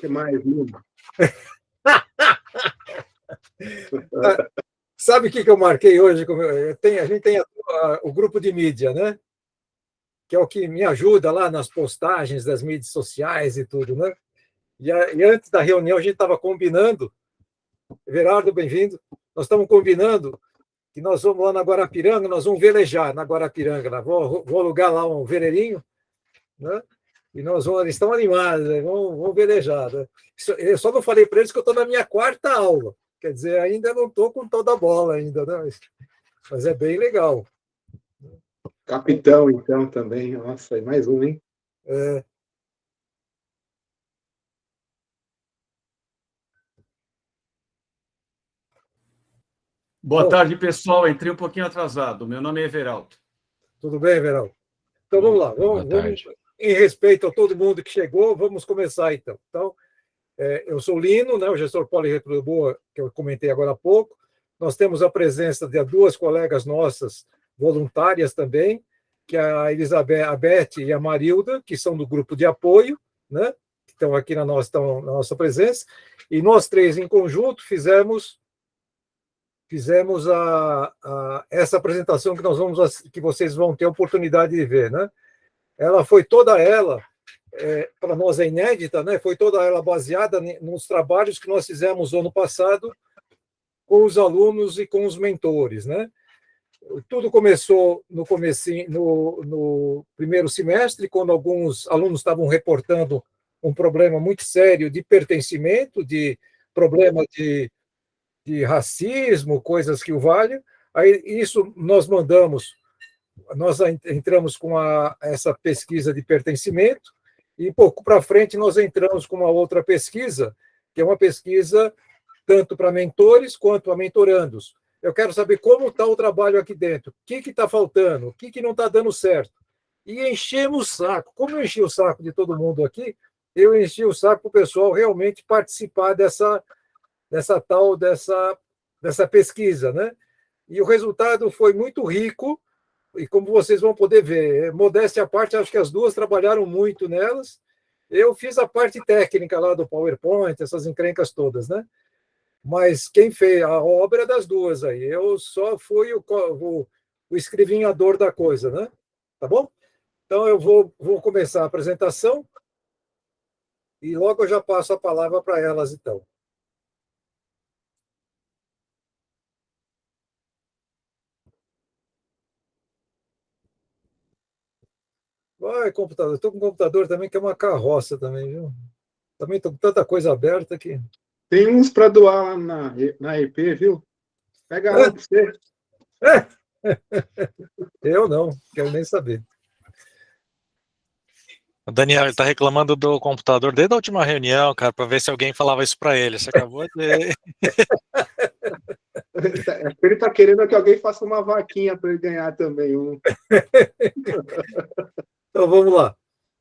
que mais, Lima? Sabe o que eu marquei hoje? A gente tem o grupo de mídia, né? Que é o que me ajuda lá nas postagens das mídias sociais e tudo, né? E antes da reunião a gente estava combinando, Everardo, bem-vindo, nós estamos combinando que nós vamos lá na Guarapiranga, nós vamos velejar na Guarapiranga, né? Vou alugar lá um veleirinho, né? E eles estão animados, né? Vamos velejar. Né? Eu só não falei para eles que eu estou na minha quarta aula, quer dizer, ainda não estou com toda a bola ainda, né? Mas é bem legal. Capitão, então, também. Nossa, mais um, hein? É. Boa tarde, pessoal. Entrei um pouquinho atrasado. Meu nome é Everaldo. Tudo bem, Verão? Então vamos lá. Vamos, em respeito a todo mundo que chegou, vamos começar então. Então, eu sou o Lino, né, o gestor Polirretro do Boa, que eu comentei agora há pouco. Nós temos a presença de duas colegas nossas voluntárias também, que é a Elizabeth, a Beth e a Marilda, que são do grupo de apoio, né, que estão aqui estão na nossa presença. E nós três, em conjunto, fizemos essa apresentação que vocês vão ter a oportunidade de ver, né? Ela foi toda ela, para nós é inédita, né? Foi toda ela baseada nos trabalhos que nós fizemos ano passado com os alunos e com os mentores, né? Tudo começou no primeiro semestre, quando alguns alunos estavam reportando um problema muito sério de pertencimento, de problema de racismo, coisas que o valham. Aí, isso nós entramos com essa pesquisa de pertencimento, e pouco para frente nós entramos com uma outra pesquisa, que é uma pesquisa tanto para mentores quanto a mentorandos. Eu quero saber como está o trabalho aqui dentro, o que está faltando, o que não está dando certo. E enchemos o saco. Como eu enchi o saco de todo mundo aqui, eu enchi o saco para o pessoal realmente participar dessa pesquisa, né? E o resultado foi muito rico, e como vocês vão poder ver, modéstia à parte, acho que as duas trabalharam muito nelas. Eu fiz a parte técnica lá do PowerPoint, essas encrencas todas, né? Mas quem fez a obra é das duas aí. Eu só fui o escrivinhador da coisa, né? Tá bom? Então eu vou começar a apresentação e logo eu já passo a palavra para elas, então. Vai, computador. Estou com um computador também que é uma carroça também, viu? Também estou com tanta coisa aberta que. Tem uns para doar lá na EP, viu? Pega lá para você. Eu não, quero nem saber. O Daniel está reclamando do computador desde a última reunião, cara, para ver se alguém falava isso para ele. Você acabou de. Ele está querendo que alguém faça uma vaquinha para ele ganhar também um. Então vamos lá.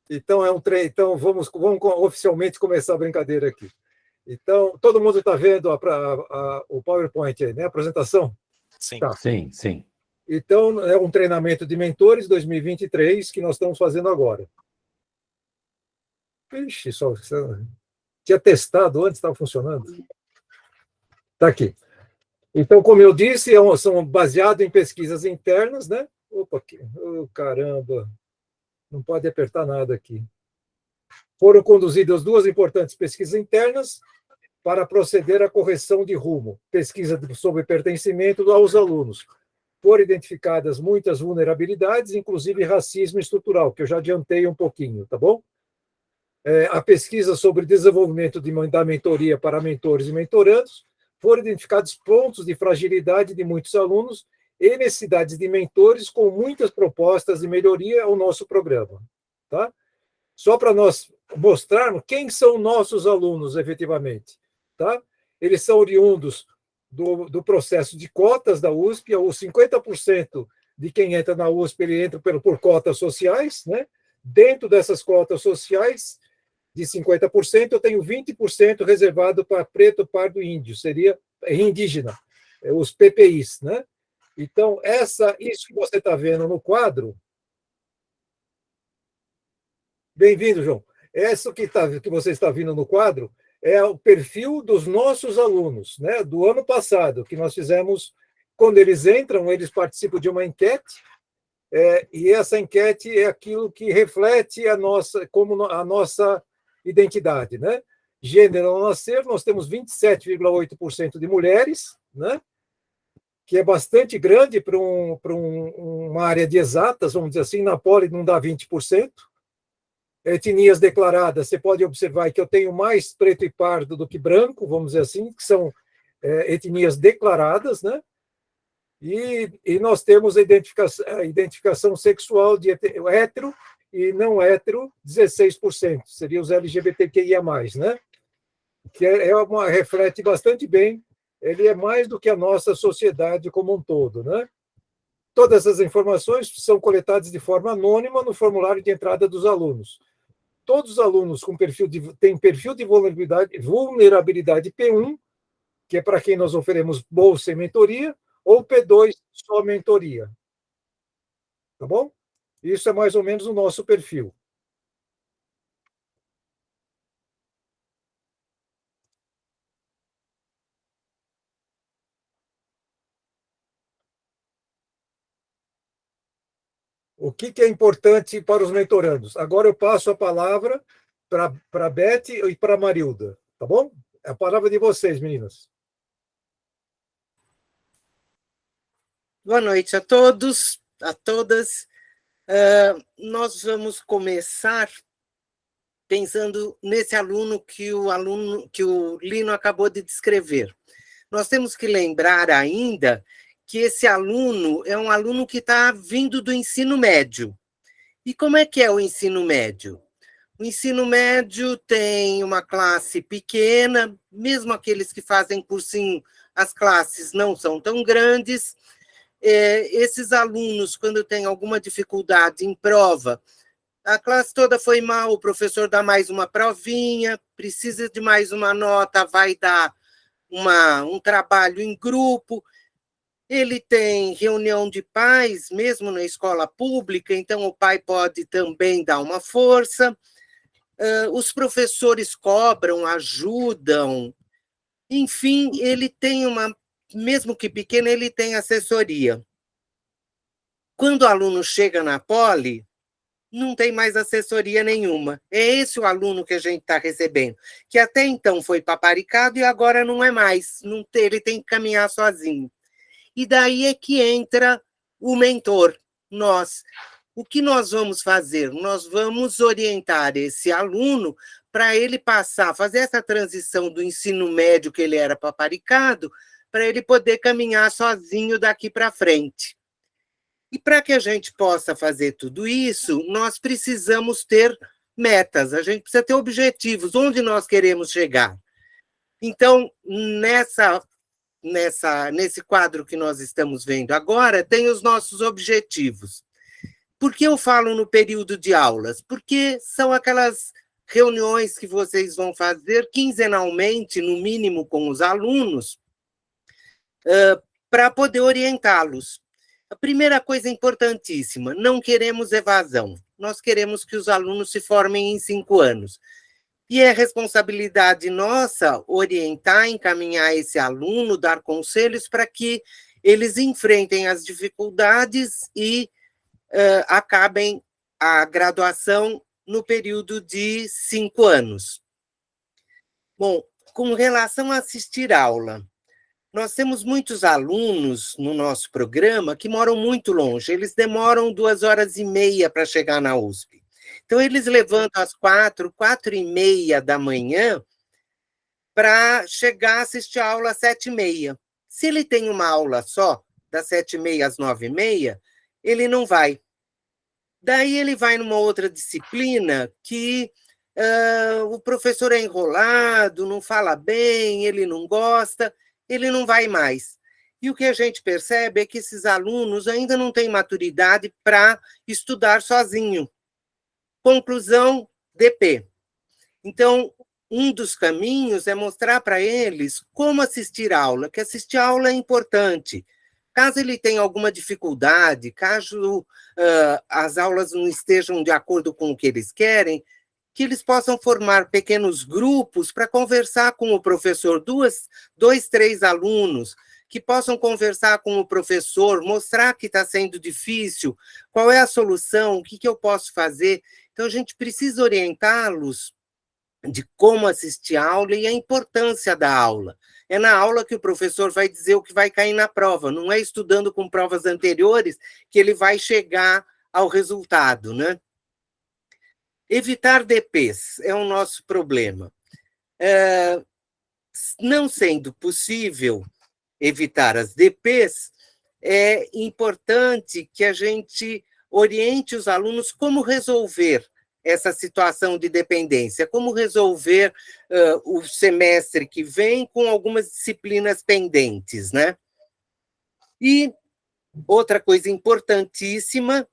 Então Então vamos oficialmente começar a brincadeira aqui. Então todo mundo está vendo o PowerPoint aí, né? A apresentação? Sim. Tá. Sim. Então é um treinamento de mentores 2023 que nós estamos fazendo agora. Ixi, só tinha testado antes, estava funcionando. Está aqui. Então, como eu disse, são baseados em pesquisas internas, né? Opa, caramba, não pode apertar nada aqui. Foram conduzidas duas importantes pesquisas internas para proceder à correção de rumo. Pesquisa sobre pertencimento aos alunos. Foram identificadas muitas vulnerabilidades, inclusive racismo estrutural, que eu já adiantei um pouquinho, tá bom? A pesquisa sobre desenvolvimento da mentoria para mentores e mentorandos, foram identificados pontos de fragilidade de muitos alunos e necessidades de mentores com muitas propostas de melhoria ao nosso programa. Tá? Só para nós mostrarmos quem são nossos alunos, efetivamente. Tá? Eles são oriundos do processo de cotas da USP, os 50% de quem entra na USP, ele entra por cotas sociais, né? Dentro dessas cotas sociais, de 50%, eu tenho 20% reservado para preto, pardo e índio, seria indígena, os PPIs, né? Então, isso que você está vendo no quadro. Bem-vindo, João. Essa que você está vendo no quadro é o perfil dos nossos alunos, né, do ano passado, que nós fizemos. Quando eles entram, eles participam de uma enquete, e essa enquete é aquilo que reflete como a nossa identidade, né? Gênero ao nascer, nós temos 27,8% de mulheres, né? Que é bastante grande para uma área de exatas, vamos dizer assim, na Poli não dá 20%. Etnias declaradas, você pode observar que eu tenho mais preto e pardo do que branco, vamos dizer assim, que são etnias declaradas, né? E nós temos a identificação sexual de hétero e não hétero, 16%, seria os LGBTQIA+, né? Que reflete bastante bem, ele é mais do que a nossa sociedade como um todo, né? Todas essas informações são coletadas de forma anônima no formulário de entrada dos alunos. Todos os alunos têm perfil de vulnerabilidade P1, que é para quem nós oferecemos bolsa e mentoria, ou P2, só mentoria. Tá bom? Isso é mais ou menos o nosso perfil. O que é importante para os mentorandos? Agora eu passo a palavra para a Beth e para a Marilda, tá bom? É a palavra de vocês, meninas. Boa noite a todos, a todas. Nós vamos começar pensando nesse aluno que o Lino acabou de descrever. Nós temos que lembrar ainda que esse aluno é um aluno que está vindo do ensino médio. E como é que é o ensino médio? O ensino médio tem uma classe pequena, mesmo aqueles que fazem cursinho, as classes não são tão grandes. Esses alunos, quando têm alguma dificuldade em prova, a classe toda foi mal, o professor dá mais uma provinha, precisa de mais uma nota, vai dar um trabalho em grupo. Ele tem reunião de pais, mesmo na escola pública, então o pai pode também dar uma força. Os professores cobram, ajudam. Enfim, ele tem mesmo que pequena, ele tem assessoria. Quando o aluno chega na Poli, não tem mais assessoria nenhuma. É esse o aluno que a gente está recebendo, que até então foi paparicado e agora não é mais. Ele tem que caminhar sozinho. E daí é que entra o mentor, nós. O que nós vamos fazer? Nós vamos orientar esse aluno para ele passar, fazer essa transição do ensino médio que ele era paparicado, para ele poder caminhar sozinho daqui para frente. E para que a gente possa fazer tudo isso, nós precisamos ter metas, a gente precisa ter objetivos, onde nós queremos chegar. Então, nesse quadro que nós estamos vendo agora, tem os nossos objetivos. Por que eu falo no período de aulas? Porque são aquelas reuniões que vocês vão fazer quinzenalmente, no mínimo, com os alunos, para poder orientá-los. A primeira coisa importantíssima, não queremos evasão. Nós queremos que os alunos se formem em 5 anos. E é responsabilidade nossa orientar, encaminhar esse aluno, dar conselhos para que eles enfrentem as dificuldades e acabem a graduação no período de 5 anos. Bom, com relação a assistir aula, nós temos muitos alunos no nosso programa que moram muito longe, eles demoram 2h30 para chegar na USP. Então, eles levantam às 4h30 da manhã para chegar a assistir a aula às 7h30. Se ele tem uma aula só, das 7h30 às 9h30, ele não vai. Daí ele vai numa outra disciplina que o professor é enrolado, não fala bem, ele não gosta, ele não vai mais. E o que a gente percebe é que esses alunos ainda não têm maturidade para estudar sozinho. Conclusão, DP. Então, um dos caminhos é mostrar para eles como assistir aula, que assistir aula é importante. Caso ele tenha alguma dificuldade, caso as aulas não estejam de acordo com o que eles querem, que eles possam formar pequenos grupos para conversar com o professor, dois, 3 alunos, que possam conversar com o professor, mostrar que está sendo difícil, qual é a solução, o que eu posso fazer. Então, a gente precisa orientá-los de como assistir a aula e a importância da aula. É na aula que o professor vai dizer o que vai cair na prova, não é estudando com provas anteriores que ele vai chegar ao resultado, né? Evitar DPs é o nosso problema. Não sendo possível evitar as DPs, é importante que a gente oriente os alunos como resolver essa situação de dependência, como resolver o semestre que vem com algumas disciplinas pendentes, né? E outra coisa importantíssima,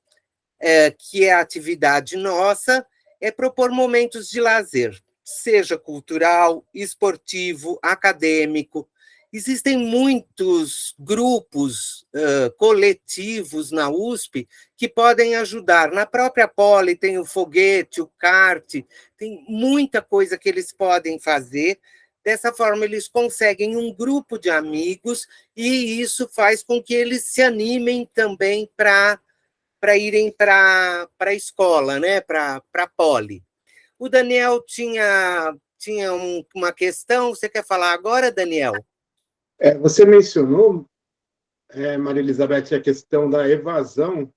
que é a atividade nossa, é propor momentos de lazer, seja cultural, esportivo, acadêmico. Existem muitos grupos coletivos na USP que podem ajudar. Na própria Poli tem o foguete, o kart, tem muita coisa que eles podem fazer. Dessa forma, eles conseguem um grupo de amigos e isso faz com que eles se animem também para irem para a escola, né? Para a Poli. O Daniel tinha uma questão. Você quer falar agora, Daniel? Você mencionou, Maria Elizabeth, a questão da evasão.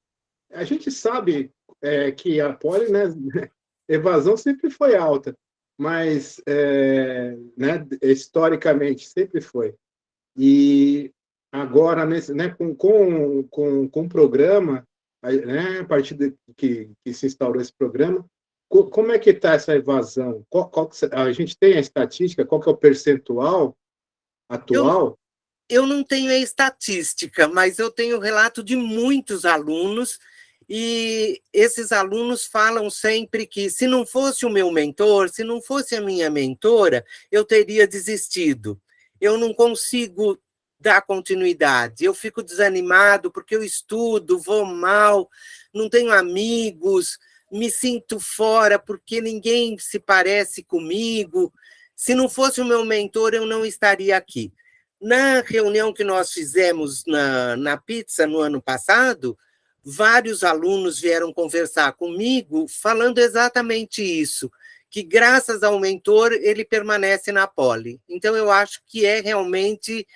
A gente sabe que a Poli, né, evasão sempre foi alta, mas né, historicamente sempre foi. E agora, né, com o programa, né, a partir de que se instaurou esse programa, como é que está essa evasão? A gente tem a estatística, qual que é o percentual atual? Eu não tenho a estatística, mas eu tenho relato de muitos alunos, e esses alunos falam sempre que se não fosse o meu mentor, se não fosse a minha mentora, eu teria desistido. Eu não consigo dar continuidade, eu fico desanimado porque eu estudo, vou mal, não tenho amigos, me sinto fora porque ninguém se parece comigo. Se não fosse o meu mentor, eu não estaria aqui. Na reunião que nós fizemos na pizza no ano passado, vários alunos vieram conversar comigo falando exatamente isso, que graças ao mentor ele permanece na Poli. Então, eu acho que é realmente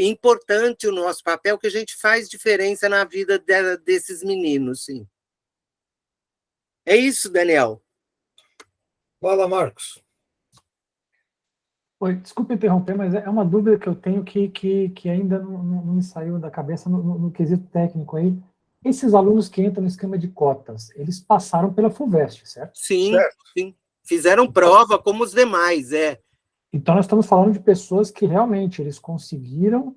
importante o nosso papel, que a gente faz diferença na vida desses meninos, sim. É isso, Daniel. Fala, Marcos. Oi, desculpa interromper, mas é uma dúvida que eu tenho que ainda não me saiu da cabeça no quesito técnico aí. Esses alunos que entram no esquema de cotas, eles passaram pela FUVEST, certo? Sim, Certo. sim. Fizeram prova como os demais, Então, nós estamos falando de pessoas que realmente eles conseguiram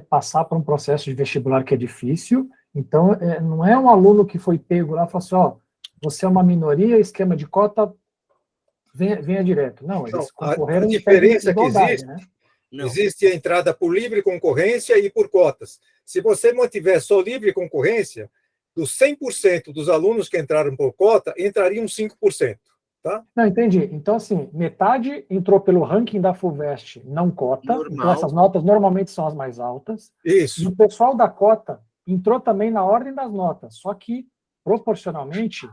passar por um processo de vestibular que é difícil. Então, não é um aluno que foi pego lá e falou assim, ó, você é uma minoria, esquema de cota, venha direto. Não, eles concorreram. A diferença que existe, né? Existe a entrada por livre concorrência e por cotas. Se você mantiver só livre concorrência, dos 100% dos alunos que entraram por cota, entrariam 5%. Tá? Não, entendi. Então, assim, metade entrou pelo ranking da FUVEST não cota, Normal. então essas notas normalmente são as mais altas. Isso. E o pessoal da cota entrou também na ordem das notas, só que, proporcionalmente,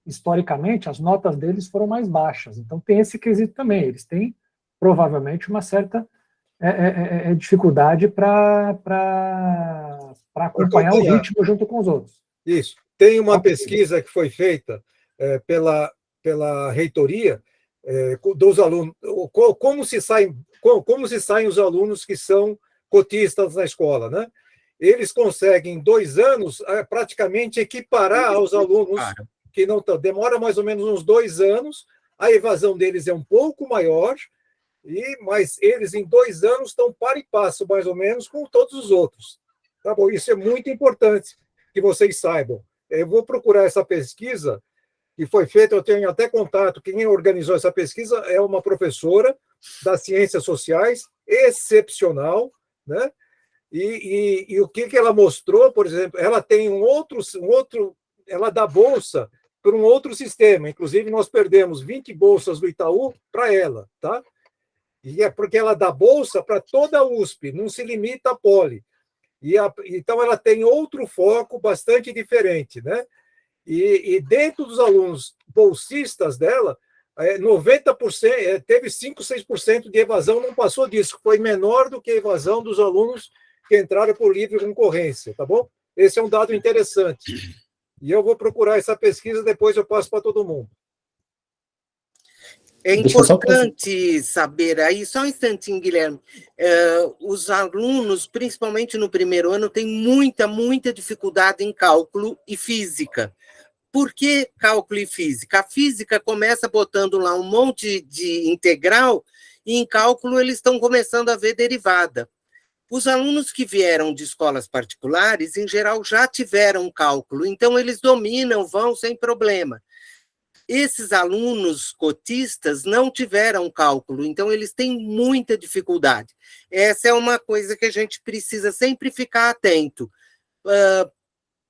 historicamente, as notas deles foram mais baixas. Então, tem esse quesito também. Eles têm, provavelmente, uma certa dificuldade para acompanhar o ritmo junto com os outros. Isso. Tem uma pesquisa que foi feita pela reitoria dos alunos, como se saem os alunos que são cotistas na escola, né? Eles conseguem, em 2 anos, praticamente equiparar aos alunos que não estão. Demora mais ou menos uns 2 anos, a evasão deles é um pouco maior, mas eles, em 2 anos, estão par e passo, mais ou menos, com todos os outros. Tá bom? Isso é muito importante que vocês saibam. Eu vou procurar essa pesquisa que foi feita, eu tenho até contato, quem organizou essa pesquisa é uma professora das ciências sociais, excepcional, né? E o que ela mostrou, por exemplo, ela tem um outro, ela dá bolsa por um outro sistema. Inclusive, nós perdemos 20 bolsas do Itaú para ela, tá? E é porque ela dá bolsa para toda a USP, não se limita à Poli. Então, ela tem outro foco bastante diferente, né? E dentro dos alunos bolsistas dela, 90%, teve 5, 6% de evasão, não passou disso, foi menor do que a evasão dos alunos que entraram por livre concorrência, tá bom? Esse é um dado interessante. E eu vou procurar essa pesquisa, depois eu passo para todo mundo. É importante saber aí, só um instantinho, Guilherme, os alunos, principalmente no primeiro ano, têm muita dificuldade em cálculo e física. Por que cálculo e física? A física começa botando lá um monte de integral e em cálculo eles estão começando a ver derivada. Os alunos que vieram de escolas particulares, em geral, já tiveram cálculo, então eles dominam, vão sem problema. Esses alunos cotistas não tiveram cálculo, então eles têm muita dificuldade. Essa é uma coisa que a gente precisa sempre ficar atento.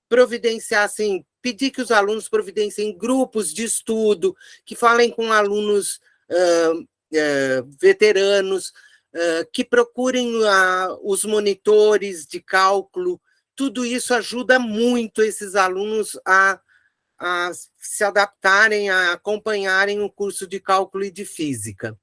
Providenciar, assim, pedir que os alunos providenciem grupos de estudo, que falem com alunos veteranos, que procurem os monitores de cálculo. Tudo isso ajuda muito esses alunos a se adaptarem, a acompanharem o curso de cálculo e de física.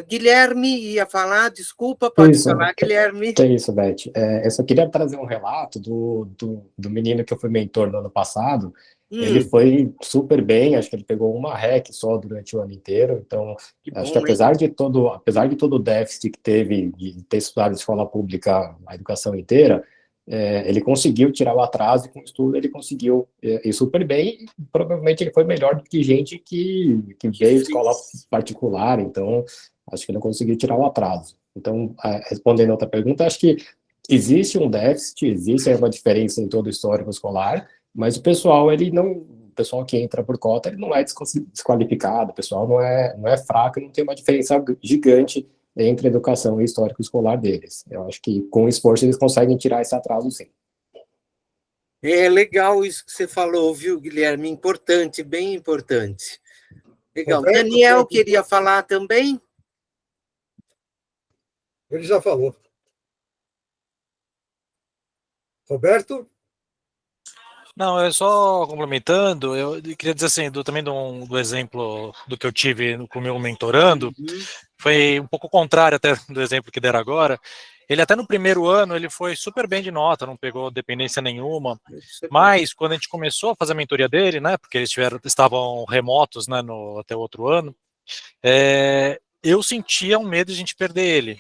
Guilherme ia falar, desculpa, pode falar, Guilherme. Que isso, Beth. Eu só queria trazer um relato do menino que eu fui mentor no ano passado. Ele foi super bem, acho que ele pegou uma REC só durante o ano inteiro, então acho que apesar de todo o déficit que teve de ter estudado em escola pública a educação inteira, ele conseguiu tirar o atraso e com o estudo ele conseguiu ir super bem, e provavelmente ele foi melhor do que gente que veio de escola particular, então acho que ele conseguiu tirar o atraso. Então, respondendo a outra pergunta, acho que existe um déficit, existe uma diferença em todo o histórico escolar, mas o pessoal que entra por cota, ele não é desqualificado, o pessoal não é fraco, não tem uma diferença gigante entre a educação e histórico escolar deles. Eu acho que com esforço eles conseguem tirar esse atraso, sim. É legal isso que você falou, viu, Guilherme? Importante, bem importante. Legal. Roberto, Daniel queria falar também? Ele já falou. Roberto? Não, eu só complementando, eu queria dizer assim, também do exemplo do que eu tive com o meu mentorando, foi um pouco contrário até do exemplo que deram agora. Ele até no primeiro ano, ele foi super bem de nota, não pegou dependência nenhuma, mas quando a gente começou a fazer a mentoria dele, né, porque eles estavam remotos, né, até o outro ano, eu sentia um medo de a gente perder ele,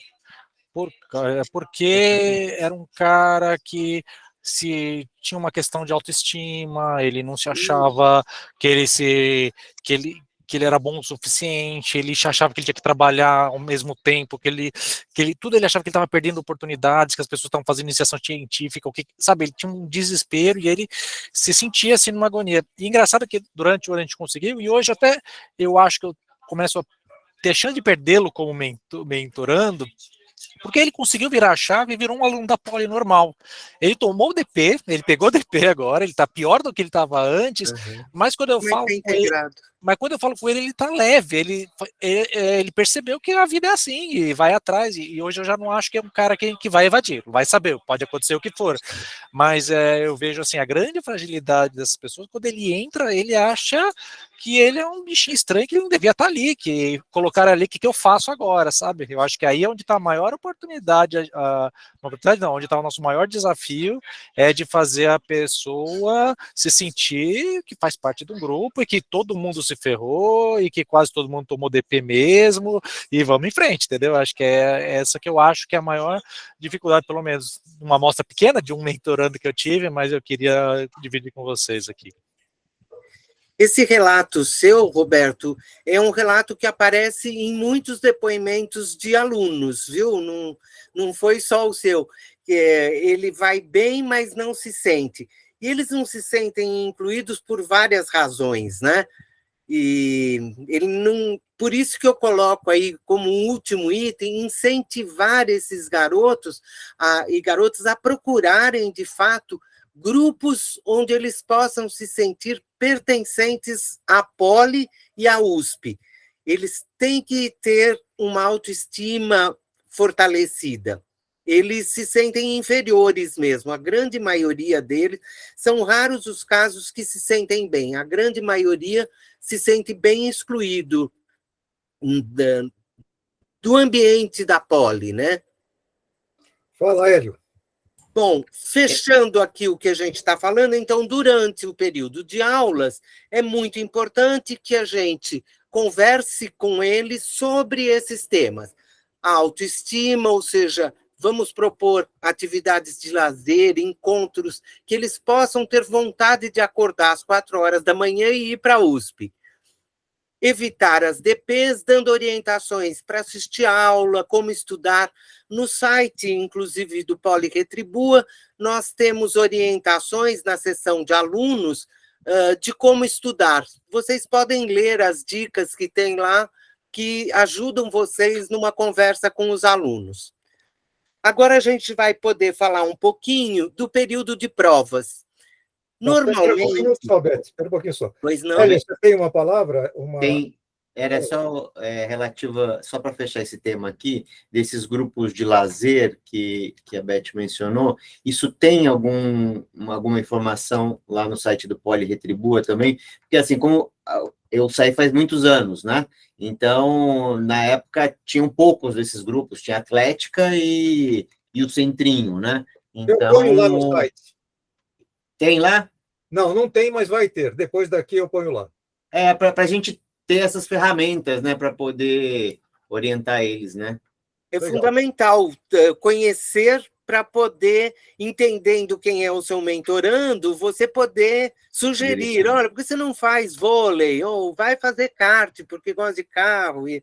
porque era um cara que se tinha uma questão de autoestima, ele não se achava que ele era bom o suficiente, ele achava que ele tinha que trabalhar ao mesmo tempo, tudo ele achava que ele estava perdendo oportunidades, que as pessoas estavam fazendo iniciação científica, sabe, ele tinha um desespero e ele se sentia assim numa agonia. E engraçado que durante o ano a gente conseguiu, e hoje até eu acho que eu começo a ter chance de perdê-lo como mentorando, porque ele conseguiu virar a chave e virou um aluno da Poli normal. Ele tomou o DP, ele pegou o DP agora, ele está pior do que ele estava antes, mas quando eu falo com ele, ele está leve, ele percebeu que a vida é assim, e vai atrás, e hoje eu já não acho que é um cara que vai evadir, vai saber, pode acontecer o que for, mas eu vejo assim, a grande fragilidade dessas pessoas, quando ele entra, ele acha que ele é um bichinho estranho, que ele não devia estar ali, que colocaram ali, o que eu faço agora, sabe? Eu acho que aí é onde está a maior oportunidade, onde está o nosso maior desafio, é de fazer a pessoa se sentir que faz parte de um grupo, e que todo mundo se ferrou, e que quase todo mundo tomou DP mesmo, e vamos em frente, entendeu? Acho que é essa que eu acho que é a maior dificuldade, pelo menos, uma amostra pequena de um mentorando que eu tive, mas eu queria dividir com vocês aqui. Esse relato seu, Roberto, é um relato que aparece em muitos depoimentos de alunos, viu? Não foi só o seu. Ele vai bem, mas não se sente. E eles não se sentem incluídos por várias razões, né? E ele não. Por isso que eu coloco aí como último item, incentivar esses garotos e garotas a procurarem, de fato, grupos onde eles possam se sentir pertencentes à Poli e à USP. Eles têm que ter uma autoestima fortalecida. Eles se sentem inferiores mesmo, a grande maioria deles. São raros os casos que se sentem bem, a grande maioria se sente bem excluído do ambiente da Poli, né? Fala, Hélio. Bom, fechando aqui o que a gente está falando, então, durante o período de aulas, é muito importante que a gente converse com eles sobre esses temas. A autoestima, ou seja, vamos propor atividades de lazer, encontros, que eles possam ter vontade de acordar às 4 horas da manhã e ir para a USP. Evitar as DPs, dando orientações para assistir a aula, como estudar. No site, inclusive, do Poli Retribua, nós temos orientações na seção de alunos de como estudar. Vocês podem ler as dicas que tem lá, que ajudam vocês numa conversa com os alunos. Agora a gente vai poder falar um pouquinho do período de provas. Normalmente... Espera um pouquinho só. Pois não. Hélio, você tem uma palavra? Era só relativa, só para fechar esse tema aqui, desses grupos de lazer que a Beth mencionou, isso tem alguma informação lá no site do Poli Retribua também? Porque, assim, como eu saí faz muitos anos, né? Então, na época, tinham poucos desses grupos, tinha Atlética e o Centrinho, né? Então, eu ponho lá no site. Tem lá? Não tem, mas vai ter. Depois daqui eu ponho lá. Para a gente ter essas ferramentas, né, para poder orientar eles, né? É fundamental conhecer para poder, entendendo quem é o seu mentorando, você poder sugerir, olha, por que você não faz vôlei? Ou vai fazer kart, porque gosta de carro? E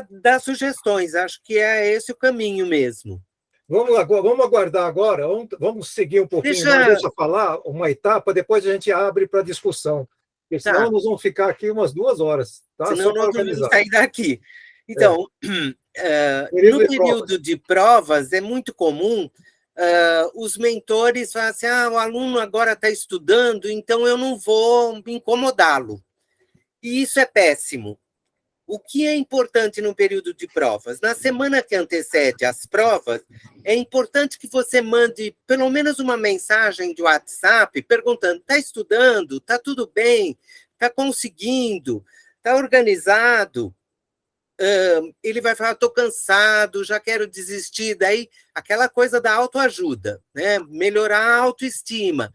dar sugestões, acho que é esse o caminho mesmo. Vamos aguardar agora, vamos seguir um pouquinho, deixa falar uma etapa, depois a gente abre para discussão. Porque senão nós vamos ficar aqui umas 2 horas. Tá? Senão nós vamos sair daqui. Então, no período de provas, é muito comum os mentores falarem assim, o aluno agora está estudando, então eu não vou incomodá-lo. E isso é péssimo. O que é importante no período de provas? Na semana que antecede as provas, é importante que você mande pelo menos uma mensagem de WhatsApp perguntando, está estudando? Está tudo bem? Está conseguindo? Está organizado? Ele vai falar, estou cansado, já quero desistir. Daí, aquela coisa da autoajuda, né? Melhorar a autoestima.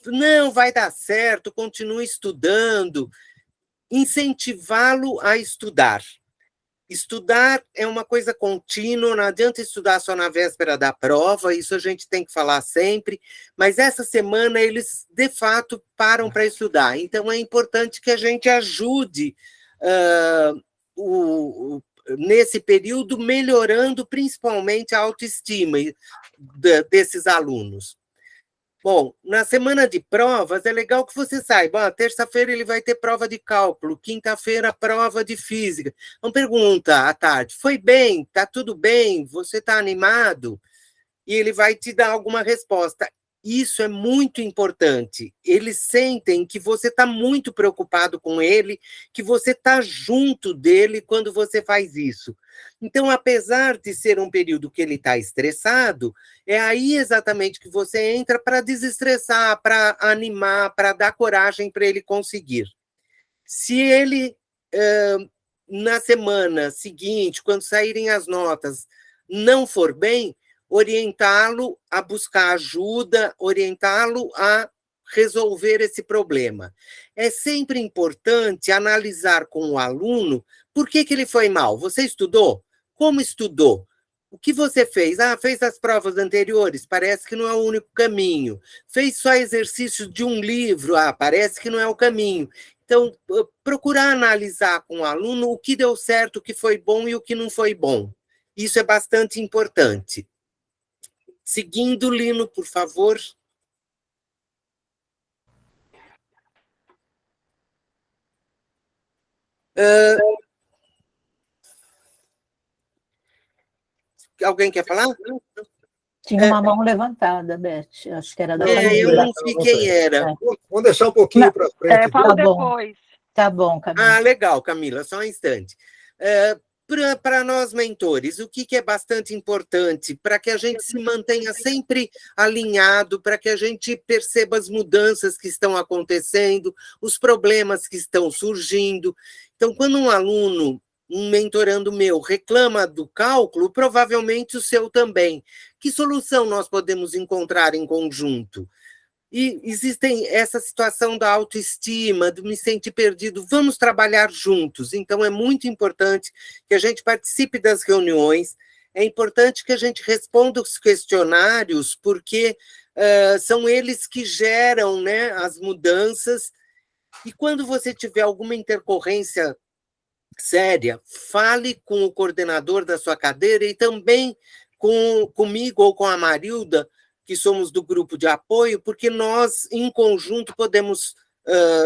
Não, vai dar certo, continue estudando. Incentivá-lo a estudar. Estudar é uma coisa contínua, não adianta estudar só na véspera da prova, isso a gente tem que falar sempre, mas essa semana eles, de fato, param para estudar. Então, é importante que a gente ajude nesse período, melhorando principalmente a autoestima desses alunos. Bom, na semana de provas, é legal que você saiba, terça-feira ele vai ter prova de cálculo, quinta-feira prova de física. Então pergunta à tarde, foi bem? Está tudo bem? Você está animado? E ele vai te dar alguma resposta. Isso é muito importante. Eles sentem que você está muito preocupado com ele, que você está junto dele quando você faz isso. Então, apesar de ser um período que ele está estressado, é aí exatamente que você entra para desestressar, para animar, para dar coragem para ele conseguir. Se ele, na semana seguinte, quando saírem as notas, não for bem, orientá-lo a buscar ajuda, orientá-lo a resolver esse problema. É sempre importante analisar com o aluno por que ele foi mal. Você estudou? Como estudou? O que você fez? Fez as provas anteriores? Parece que não é o único caminho. Fez só exercício de um livro? Parece que não é o caminho. Então, procurar analisar com o aluno o que deu certo, o que foi bom e o que não foi bom. Isso é bastante importante. Seguindo, Lino, por favor. Alguém quer falar? Tinha uma mão levantada, Beth. Acho que era da eu não sei quem era. Vamos deixar um pouquinho para frente. Tá bom. Tá bom, Camila. Ah, legal, Camila, só um instante. Para nós, mentores, o que é bastante importante para que a gente se mantenha sempre alinhado, para que a gente perceba as mudanças que estão acontecendo, os problemas que estão surgindo. Então, quando um aluno, um mentorando meu, reclama do cálculo, provavelmente o seu também. Que solução nós podemos encontrar em conjunto? E existem essa situação da autoestima, do me sentir perdido, vamos trabalhar juntos. Então, é muito importante que a gente participe das reuniões, é importante que a gente responda os questionários, porque são eles que geram, né, as mudanças. E quando você tiver alguma intercorrência séria, fale com o coordenador da sua cadeira e também comigo ou com a Marilda, que somos do grupo de apoio, porque nós, em conjunto, podemos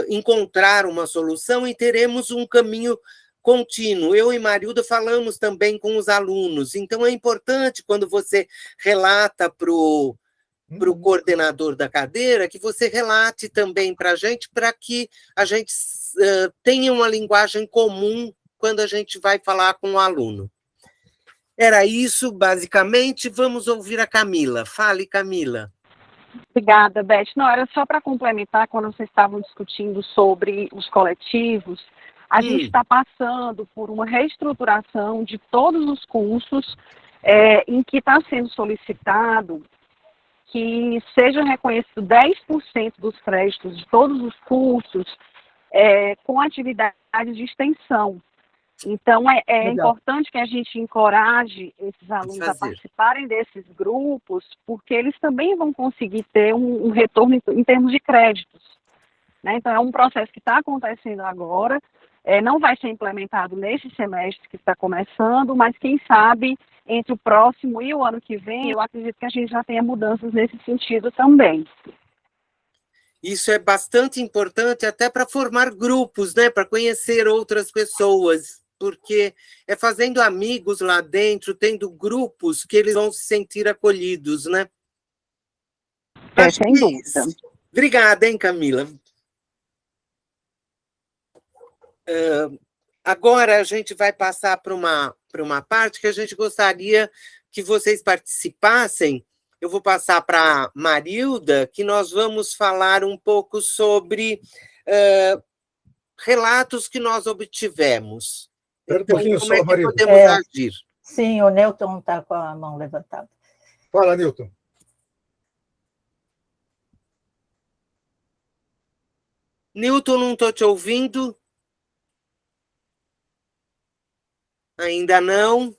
encontrar uma solução e teremos um caminho contínuo. Eu e Marilda falamos também com os alunos, então é importante, quando você relata para o coordenador da cadeira, que você relate também para que a gente tenha uma linguagem comum quando a gente vai falar com o aluno. Era isso, basicamente. Vamos ouvir a Camila. Fale, Camila. Obrigada, Beth. Não, era só para complementar, quando vocês estavam discutindo sobre os coletivos, a gente está passando por uma reestruturação de todos os cursos em que está sendo solicitado que seja reconhecido 10% dos créditos de todos os cursos com atividades de extensão. Então, é importante que a gente encoraje esses alunos a participarem desses grupos, porque eles também vão conseguir ter um retorno em termos de créditos, né? Então, é um processo que está acontecendo agora, não vai ser implementado nesse semestre que está começando, mas quem sabe entre o próximo e o ano que vem, eu acredito que a gente já tenha mudanças nesse sentido também. Isso é bastante importante até para formar grupos, né? Para conhecer outras pessoas, porque é fazendo amigos lá dentro, tendo grupos, que eles vão se sentir acolhidos, né? Sem dúvida. Obrigada, hein, Camila? Agora a gente vai passar para uma parte que a gente gostaria que vocês participassem. Eu vou passar para a Marilda, que nós vamos falar um pouco sobre relatos que nós obtivemos. Espera um pouquinho como só, é que Marilda. podemos agir? Sim, o Newton está com a mão levantada. Fala, Newton. Newton, não estou te ouvindo. Ainda não.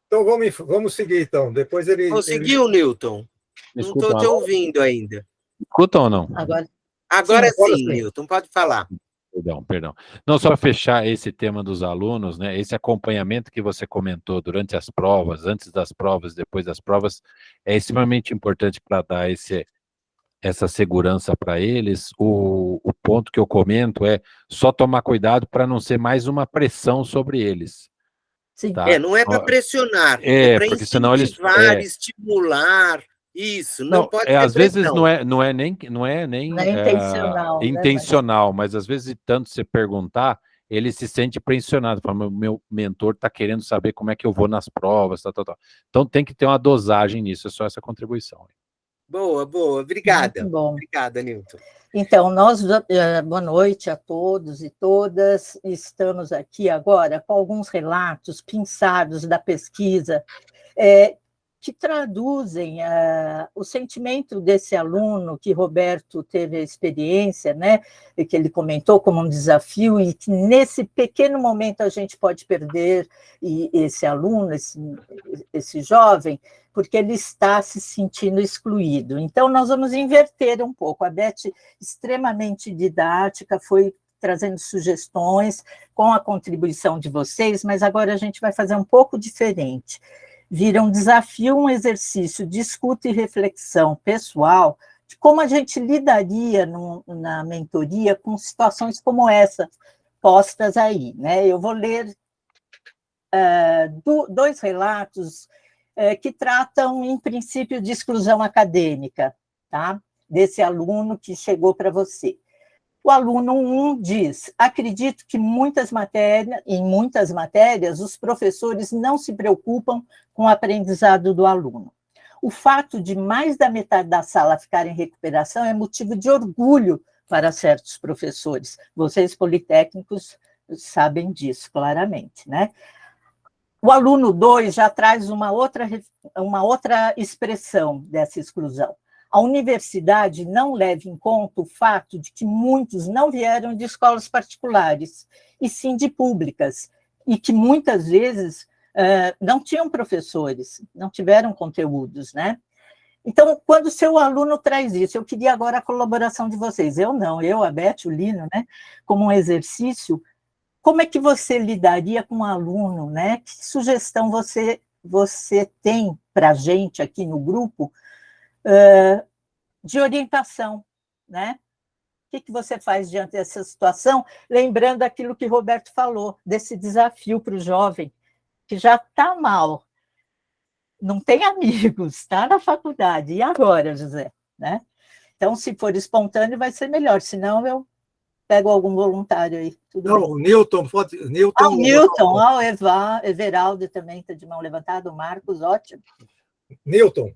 Então, vamos seguir, então. Depois ele... Conseguiu, Newton? Não estou te ouvindo ainda. Escutam ou não? Agora sim, Newton, pode falar. Perdão. Não, só para fechar esse tema dos alunos, né? Esse acompanhamento que você comentou durante as provas, antes das provas, depois das provas, é extremamente importante para dar essa segurança para eles. O ponto que eu comento é só tomar cuidado para não ser mais uma pressão sobre eles. Sim. Tá? Não é para pressionar, é para porque senão eles estimular. Isso, não pode ser às vezes pressão. não é nem intencional, intencional, mas às vezes de tanto você perguntar, ele se sente pressionado, fala, meu mentor está querendo saber como é que eu vou nas provas, tal. Então tem que ter uma dosagem nisso, é só essa contribuição. Boa, obrigada. Muito bom. Obrigada, Newton. Então, boa noite a todos e todas. Estamos aqui agora com alguns relatos pinçados da pesquisa que traduzem o sentimento desse aluno que Roberto teve a experiência, né, e que ele comentou como um desafio, e que nesse pequeno momento a gente pode perder esse aluno, esse jovem, porque ele está se sentindo excluído. Então, nós vamos inverter um pouco. A Beth, extremamente didática, foi trazendo sugestões com a contribuição de vocês, mas agora a gente vai fazer um pouco diferente. Vira um desafio, um exercício de escuta e reflexão pessoal de como a gente lidaria na mentoria com situações como essa, postas aí, né? Eu vou ler dois relatos que tratam, em princípio, de exclusão acadêmica, tá? Desse aluno que chegou para você. O aluno 1 diz: acredito que em muitas matérias, os professores não se preocupam com o aprendizado do aluno. O fato de mais da metade da sala ficar em recuperação é motivo de orgulho para certos professores. Vocês, politécnicos, sabem disso claramente, né? O aluno 2 já traz uma outra expressão dessa exclusão. A universidade não leva em conta o fato de que muitos não vieram de escolas particulares, e sim de públicas, e que muitas vezes não tinham professores, não tiveram conteúdos, né? Então, quando o seu aluno traz isso, eu queria agora a colaboração de vocês. Eu, a Beth, o Lino, né? Como um exercício, como é que você lidaria com um aluno, né? Que sugestão você tem para a gente aqui no grupo de orientação, né? O que você faz diante dessa situação? Lembrando aquilo que Roberto falou, desse desafio para o jovem, que já está mal, não tem amigos, está na faculdade. E agora, José? Né? Então, se for espontâneo, vai ser melhor, senão eu pego algum voluntário aí. Não, o Newton, o Newton, o Everaldo também está de mão levantada, o Marcos, ótimo. Newton.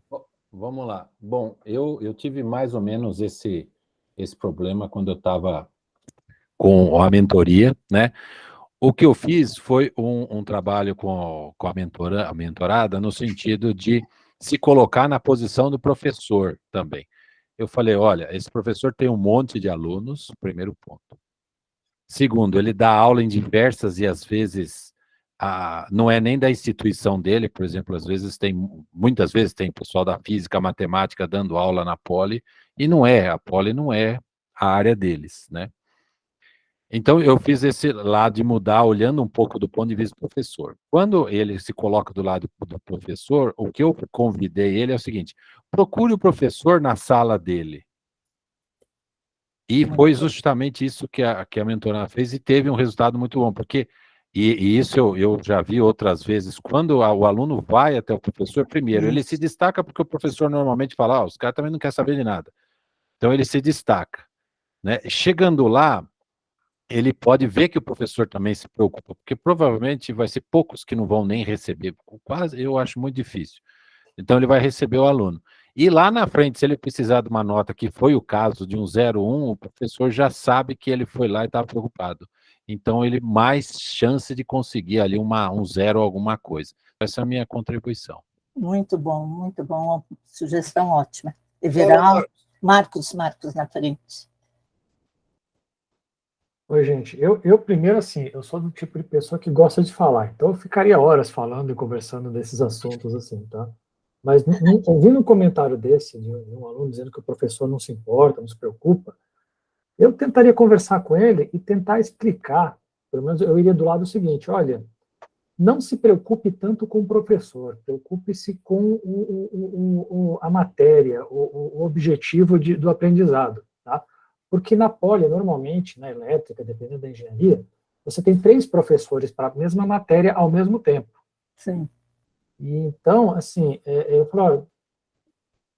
Vamos lá. Bom, eu tive mais ou menos esse problema quando eu estava com a mentoria, né? O que eu fiz foi um trabalho com a mentorada no sentido de se colocar na posição do professor também. Eu falei, olha, esse professor tem um monte de alunos, primeiro ponto. Segundo, ele dá aula em diversas e às vezes não é nem da instituição dele, por exemplo, muitas vezes tem pessoal da física, matemática dando aula na Poli, e a Poli não é a área deles, né? Então, eu fiz esse lado de mudar, olhando um pouco do ponto de vista do professor. Quando ele se coloca do lado do professor, o que eu convidei ele é o seguinte: procure o professor na sala dele. E foi justamente isso que a mentorada fez e teve um resultado muito bom, porque, e isso eu já vi outras vezes, quando o aluno vai até o professor, primeiro, ele se destaca porque o professor normalmente fala, os caras também não querem saber de nada. Então, ele se destaca, né? Chegando lá, ele pode ver que o professor também se preocupa, porque provavelmente vai ser poucos que não vão nem receber, quase, eu acho muito difícil. Então, ele vai receber o aluno. E lá na frente, se ele precisar de uma nota, que foi o caso de um 0,1, o professor já sabe que ele foi lá e estava preocupado. Então, ele mais chance de conseguir ali um 0 alguma coisa. Essa é a minha contribuição. Muito bom, sugestão ótima. Everaldo, Marcos na frente. Oi, gente. Eu primeiro, assim, eu sou do tipo de pessoa que gosta de falar, então eu ficaria horas falando e conversando desses assuntos, assim, tá? Mas ouvindo um comentário desse, de um aluno dizendo que o professor não se importa, não se preocupa, eu tentaria conversar com ele e tentar explicar, pelo menos eu iria do lado seguinte, olha, não se preocupe tanto com o professor, preocupe-se com a matéria, o objetivo do aprendizado, tá? Porque na Poli, normalmente, na elétrica, dependendo da engenharia, você tem 3 professores para a mesma matéria ao mesmo tempo. Sim. E então, assim, eu falo,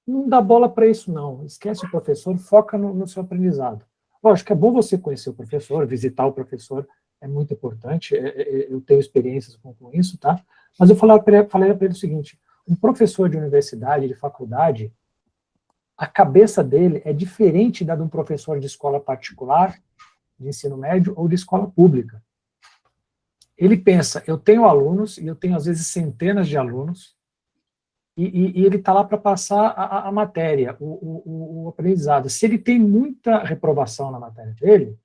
não dá bola para isso não, esquece o professor, foca no seu aprendizado. Lógico que é bom você conhecer o professor, visitar o professor, é muito importante, eu tenho experiências com isso, tá? Mas eu falei para ele o seguinte, um professor de universidade, de faculdade, a cabeça dele é diferente da de um professor de escola particular, de ensino médio ou de escola pública. Ele pensa, eu tenho alunos, e eu tenho às vezes centenas de alunos, e ele está lá para passar a matéria, o aprendizado. Se ele tem muita reprovação na matéria dele,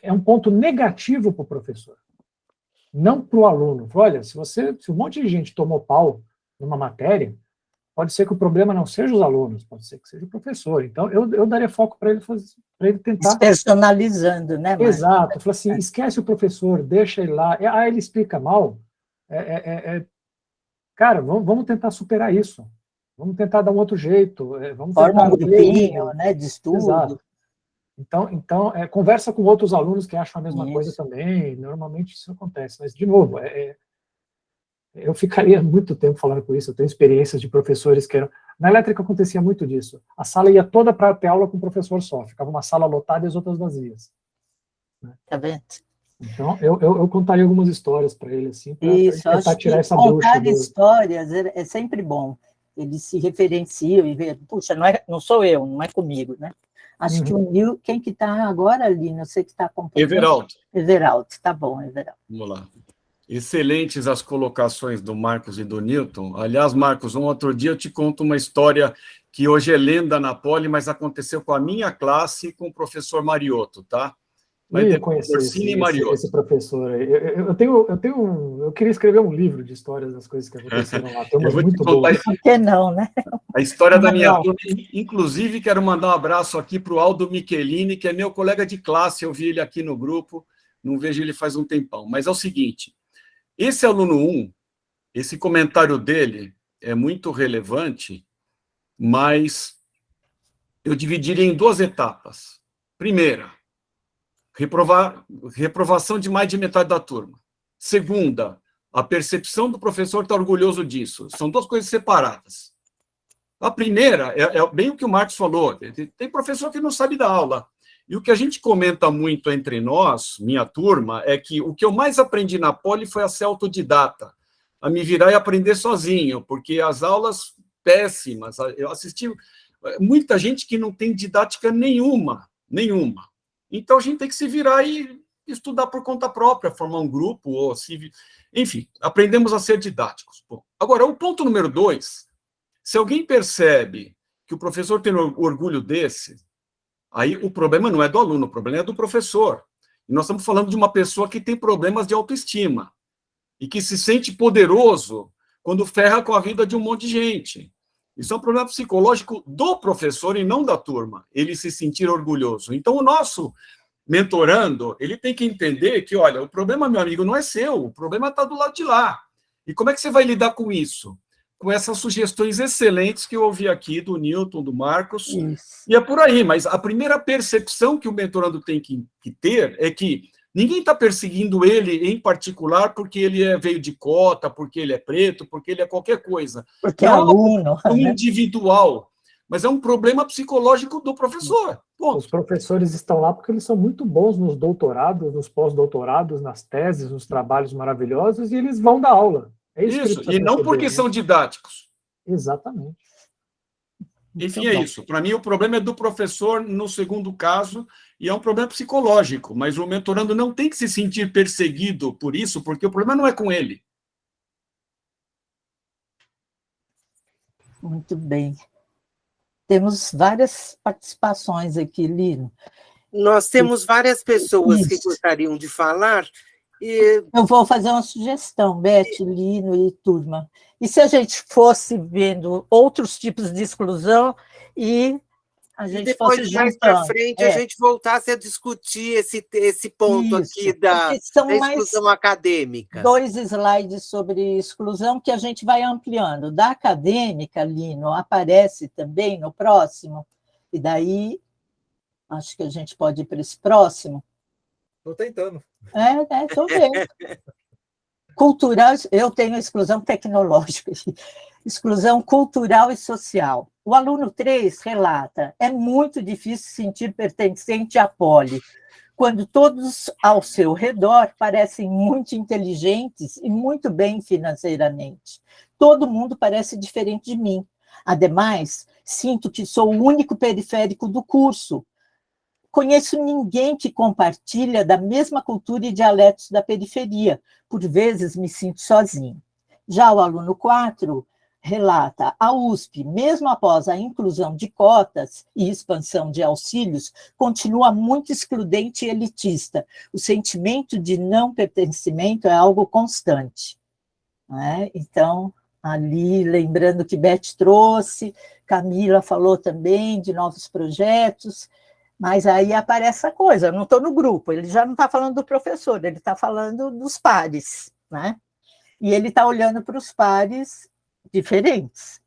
é um ponto negativo para o professor, não para o aluno. Olha, se um monte de gente tomou pau numa matéria, pode ser que o problema não seja os alunos, pode ser que seja o professor. Então, eu daria foco para ele tentar... Personalizando, né, Marcos? Exato. Eu falo assim, esquece o professor, deixa ele lá. Ele explica mal. Cara, vamos tentar superar isso. Vamos tentar dar um outro jeito. Vamos Forma tentar um grupinho, né, de estudo. Exato. Então conversa com outros alunos que acham a mesma Isso. coisa também, normalmente isso acontece. Mas, de novo, eu ficaria muito tempo falando com isso, eu tenho experiências de professores que eram... Na elétrica acontecia muito disso. A sala ia toda para ter aula com o professor só, ficava uma sala lotada e as outras vazias. Tá vendo? Então, eu contaria algumas histórias para ele, assim, para Isso, tentar acho tirar que essa bruxa contar do... histórias é sempre bom. Eles se referenciam e vê, puxa, não sou eu, não é comigo, né? Acho que o Nil, quem que está agora ali, não sei que está acompanhando. Everaldo. Everaldo, tá bom, Everaldo. Vamos lá. Excelentes as colocações do Marcos e do Newton. Aliás, Marcos, um outro dia eu te conto uma história que hoje é lenda na Poli, mas aconteceu com a minha classe e com o professor Mariotto, tá? Mas Eu conheci Orsini e Mariotto. esse professor aí. Eu queria escrever um livro de histórias das coisas que aconteceram lá. Tem umas muito boas. Por que não, né? A história da minha Não. turma. Inclusive, quero mandar um abraço aqui para o Aldo Michelini, que é meu colega de classe. Eu vi ele aqui no grupo, não vejo ele faz um tempão. Mas é o seguinte, esse aluno 1, esse comentário dele é muito relevante, mas eu dividiria em 2 etapas. Primeira, reprovação de mais de metade da turma. Segunda, a percepção do professor estar orgulhoso disso. São 2 coisas separadas. A primeira é bem o que o Marcos falou. Tem professor que não sabe dar aula. E o que a gente comenta muito entre nós, minha turma, é que o que eu mais aprendi na Poli foi a ser autodidata, a me virar e aprender sozinho, porque as aulas péssimas, eu assisti muita gente que não tem didática nenhuma. Então, a gente tem que se virar e estudar por conta própria, formar um grupo, ou enfim, aprendemos a ser didáticos. Bom, agora, o ponto número 2, se alguém percebe que o professor tem orgulho desse, aí o problema não é do aluno, o problema é do professor. E nós estamos falando de uma pessoa que tem problemas de autoestima e que se sente poderoso quando ferra com a vida de um monte de gente. Isso é um problema psicológico do professor e não da turma, ele se sentir orgulhoso. Então, o nosso mentorando, ele tem que entender que, olha, o problema, meu amigo, não é seu, o problema está do lado de lá. E como é que você vai lidar com isso? Com essas sugestões excelentes que eu ouvi aqui do Newton, do Marcos, e é por aí. Mas a primeira percepção que o mentorando tem que ter é que ninguém está perseguindo ele em particular porque ele veio de cota, porque ele é preto, porque ele é qualquer coisa. Porque é aluno. É um individual, mas é um problema psicológico do professor. Ponto. Os professores estão lá porque eles são muito bons nos doutorados, nos pós-doutorados, nas teses, nos trabalhos maravilhosos, e eles vão dar aula. É isso, e não porque são didáticos. Exatamente. Enfim, é isso. Para mim, o problema é do professor, no segundo caso, e é um problema psicológico, mas o mentorando não tem que se sentir perseguido por isso, porque o problema não é com ele. Muito bem. Temos várias participações aqui, Lino. Nós temos várias pessoas que gostariam de falar. Eu vou fazer uma sugestão, Beth, Lino e turma. E se a gente fosse vendo outros tipos de exclusão e a gente depois, fosse mais para frente, a gente voltasse a discutir esse ponto aqui da exclusão acadêmica. 2 slides sobre exclusão que a gente vai ampliando. Da acadêmica, Lino, aparece também no próximo, e daí acho que a gente pode ir para esse próximo. Estou tentando. Estou vendo. Cultural, eu tenho exclusão tecnológica, exclusão cultural e social. O aluno 3 relata, é muito difícil sentir pertencente à Poli, quando todos ao seu redor parecem muito inteligentes e muito bem financeiramente. Todo mundo parece diferente de mim. Ademais, sinto que sou o único periférico do curso. Conheço ninguém que compartilha da mesma cultura e dialetos da periferia. Por vezes me sinto sozinho. Já o aluno 4 relata, a USP, mesmo após a inclusão de cotas e expansão de auxílios, continua muito excludente e elitista. O sentimento de não pertencimento é algo constante. Então, ali, lembrando que Beth trouxe, Camila falou também de novos projetos, mas aí aparece a coisa, eu não estou no grupo, ele já não está falando do professor, ele está falando dos pares, né? E ele está olhando para os pares diferentes,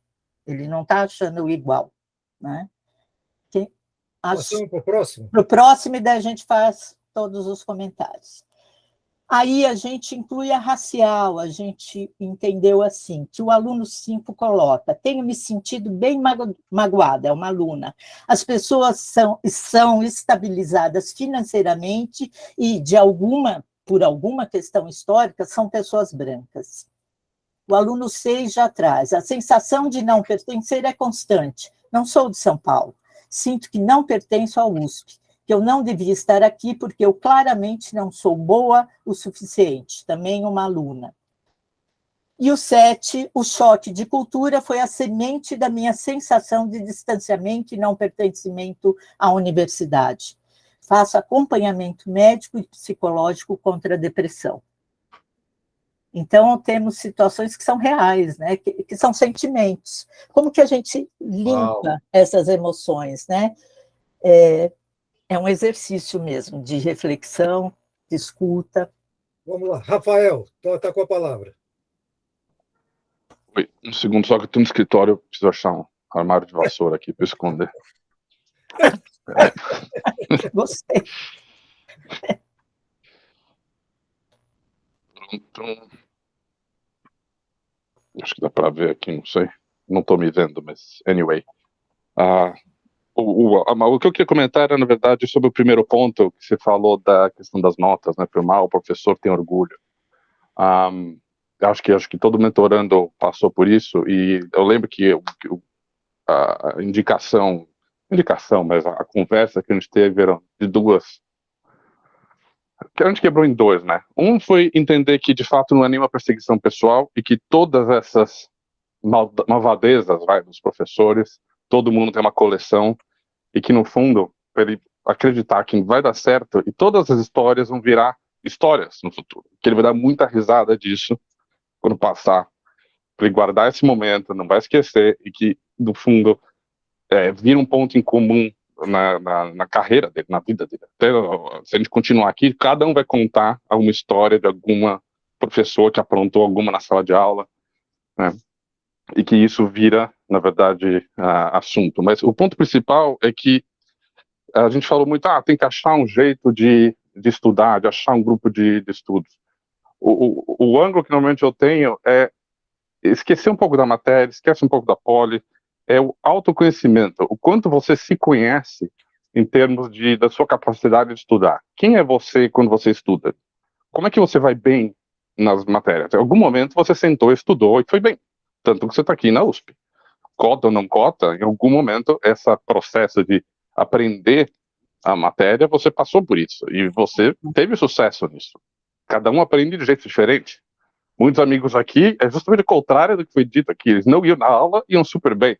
ele não está achando igual, né? Passamos para o próximo? Para o próximo, e daí a gente faz todos os comentários. Aí a gente inclui a racial, a gente entendeu assim, que o aluno 5 coloca: tenho me sentido bem magoada, é uma aluna. As pessoas são estabilizadas financeiramente e, por alguma questão histórica, são pessoas brancas. O aluno 6 já traz: a sensação de não pertencer é constante. Não sou de São Paulo. Sinto que não pertenço ao USP, que eu não devia estar aqui porque eu claramente não sou boa o suficiente. Também uma aluna. E o 7, o choque de cultura foi a semente da minha sensação de distanciamento e não pertencimento à universidade. Faço acompanhamento médico e psicológico contra a depressão. Então, temos situações que são reais, né? Que são sentimentos. Como que a gente limpa essas emoções, né? É um exercício mesmo de reflexão, de escuta. Vamos lá. Rafael, está com a palavra. Oi, um segundo, só que eu estou no escritório, eu preciso achar um armário de vassoura aqui para esconder. Gostei. Pronto. Acho que dá para ver aqui, não sei. Não estou me vendo, mas anyway. O que eu queria comentar era, na verdade, sobre o primeiro ponto que você falou da questão das notas, né? O professor tem orgulho. Acho que todo mentorando passou por isso, e eu lembro que a indicação, mas a conversa que a gente teve era de duas, que a gente quebrou em dois, né? Um foi entender que, de fato, não é nenhuma perseguição pessoal e que todas essas malvadezas, dos professores, todo mundo tem uma coleção, e que, no fundo, ele acreditar que vai dar certo e todas as histórias vão virar histórias no futuro, que ele vai dar muita risada disso quando passar, para ele guardar esse momento, não vai esquecer, e que, no fundo, vira um ponto em comum na carreira dele, na vida dele. Então, se a gente continuar aqui, cada um vai contar alguma história de alguma professor que aprontou alguma na sala de aula, né? E que isso vira, na verdade, assunto. Mas o ponto principal é que a gente falou muito, tem que achar um jeito de estudar, de achar um grupo de estudos. O ângulo que normalmente eu tenho é esquecer um pouco da matéria, esquece um pouco da poli, é o autoconhecimento, o quanto você se conhece em termos da sua capacidade de estudar. Quem é você quando você estuda? Como é que você vai bem nas matérias? Em algum momento você sentou, estudou e foi bem. Tanto que você está aqui na USP. Cota ou não cota, em algum momento, esse processo de aprender a matéria, você passou por isso. E você teve sucesso nisso. Cada um aprende de jeito diferente. Muitos amigos aqui, é justamente o contrário do que foi dito aqui. Eles não iam na aula, iam super bem.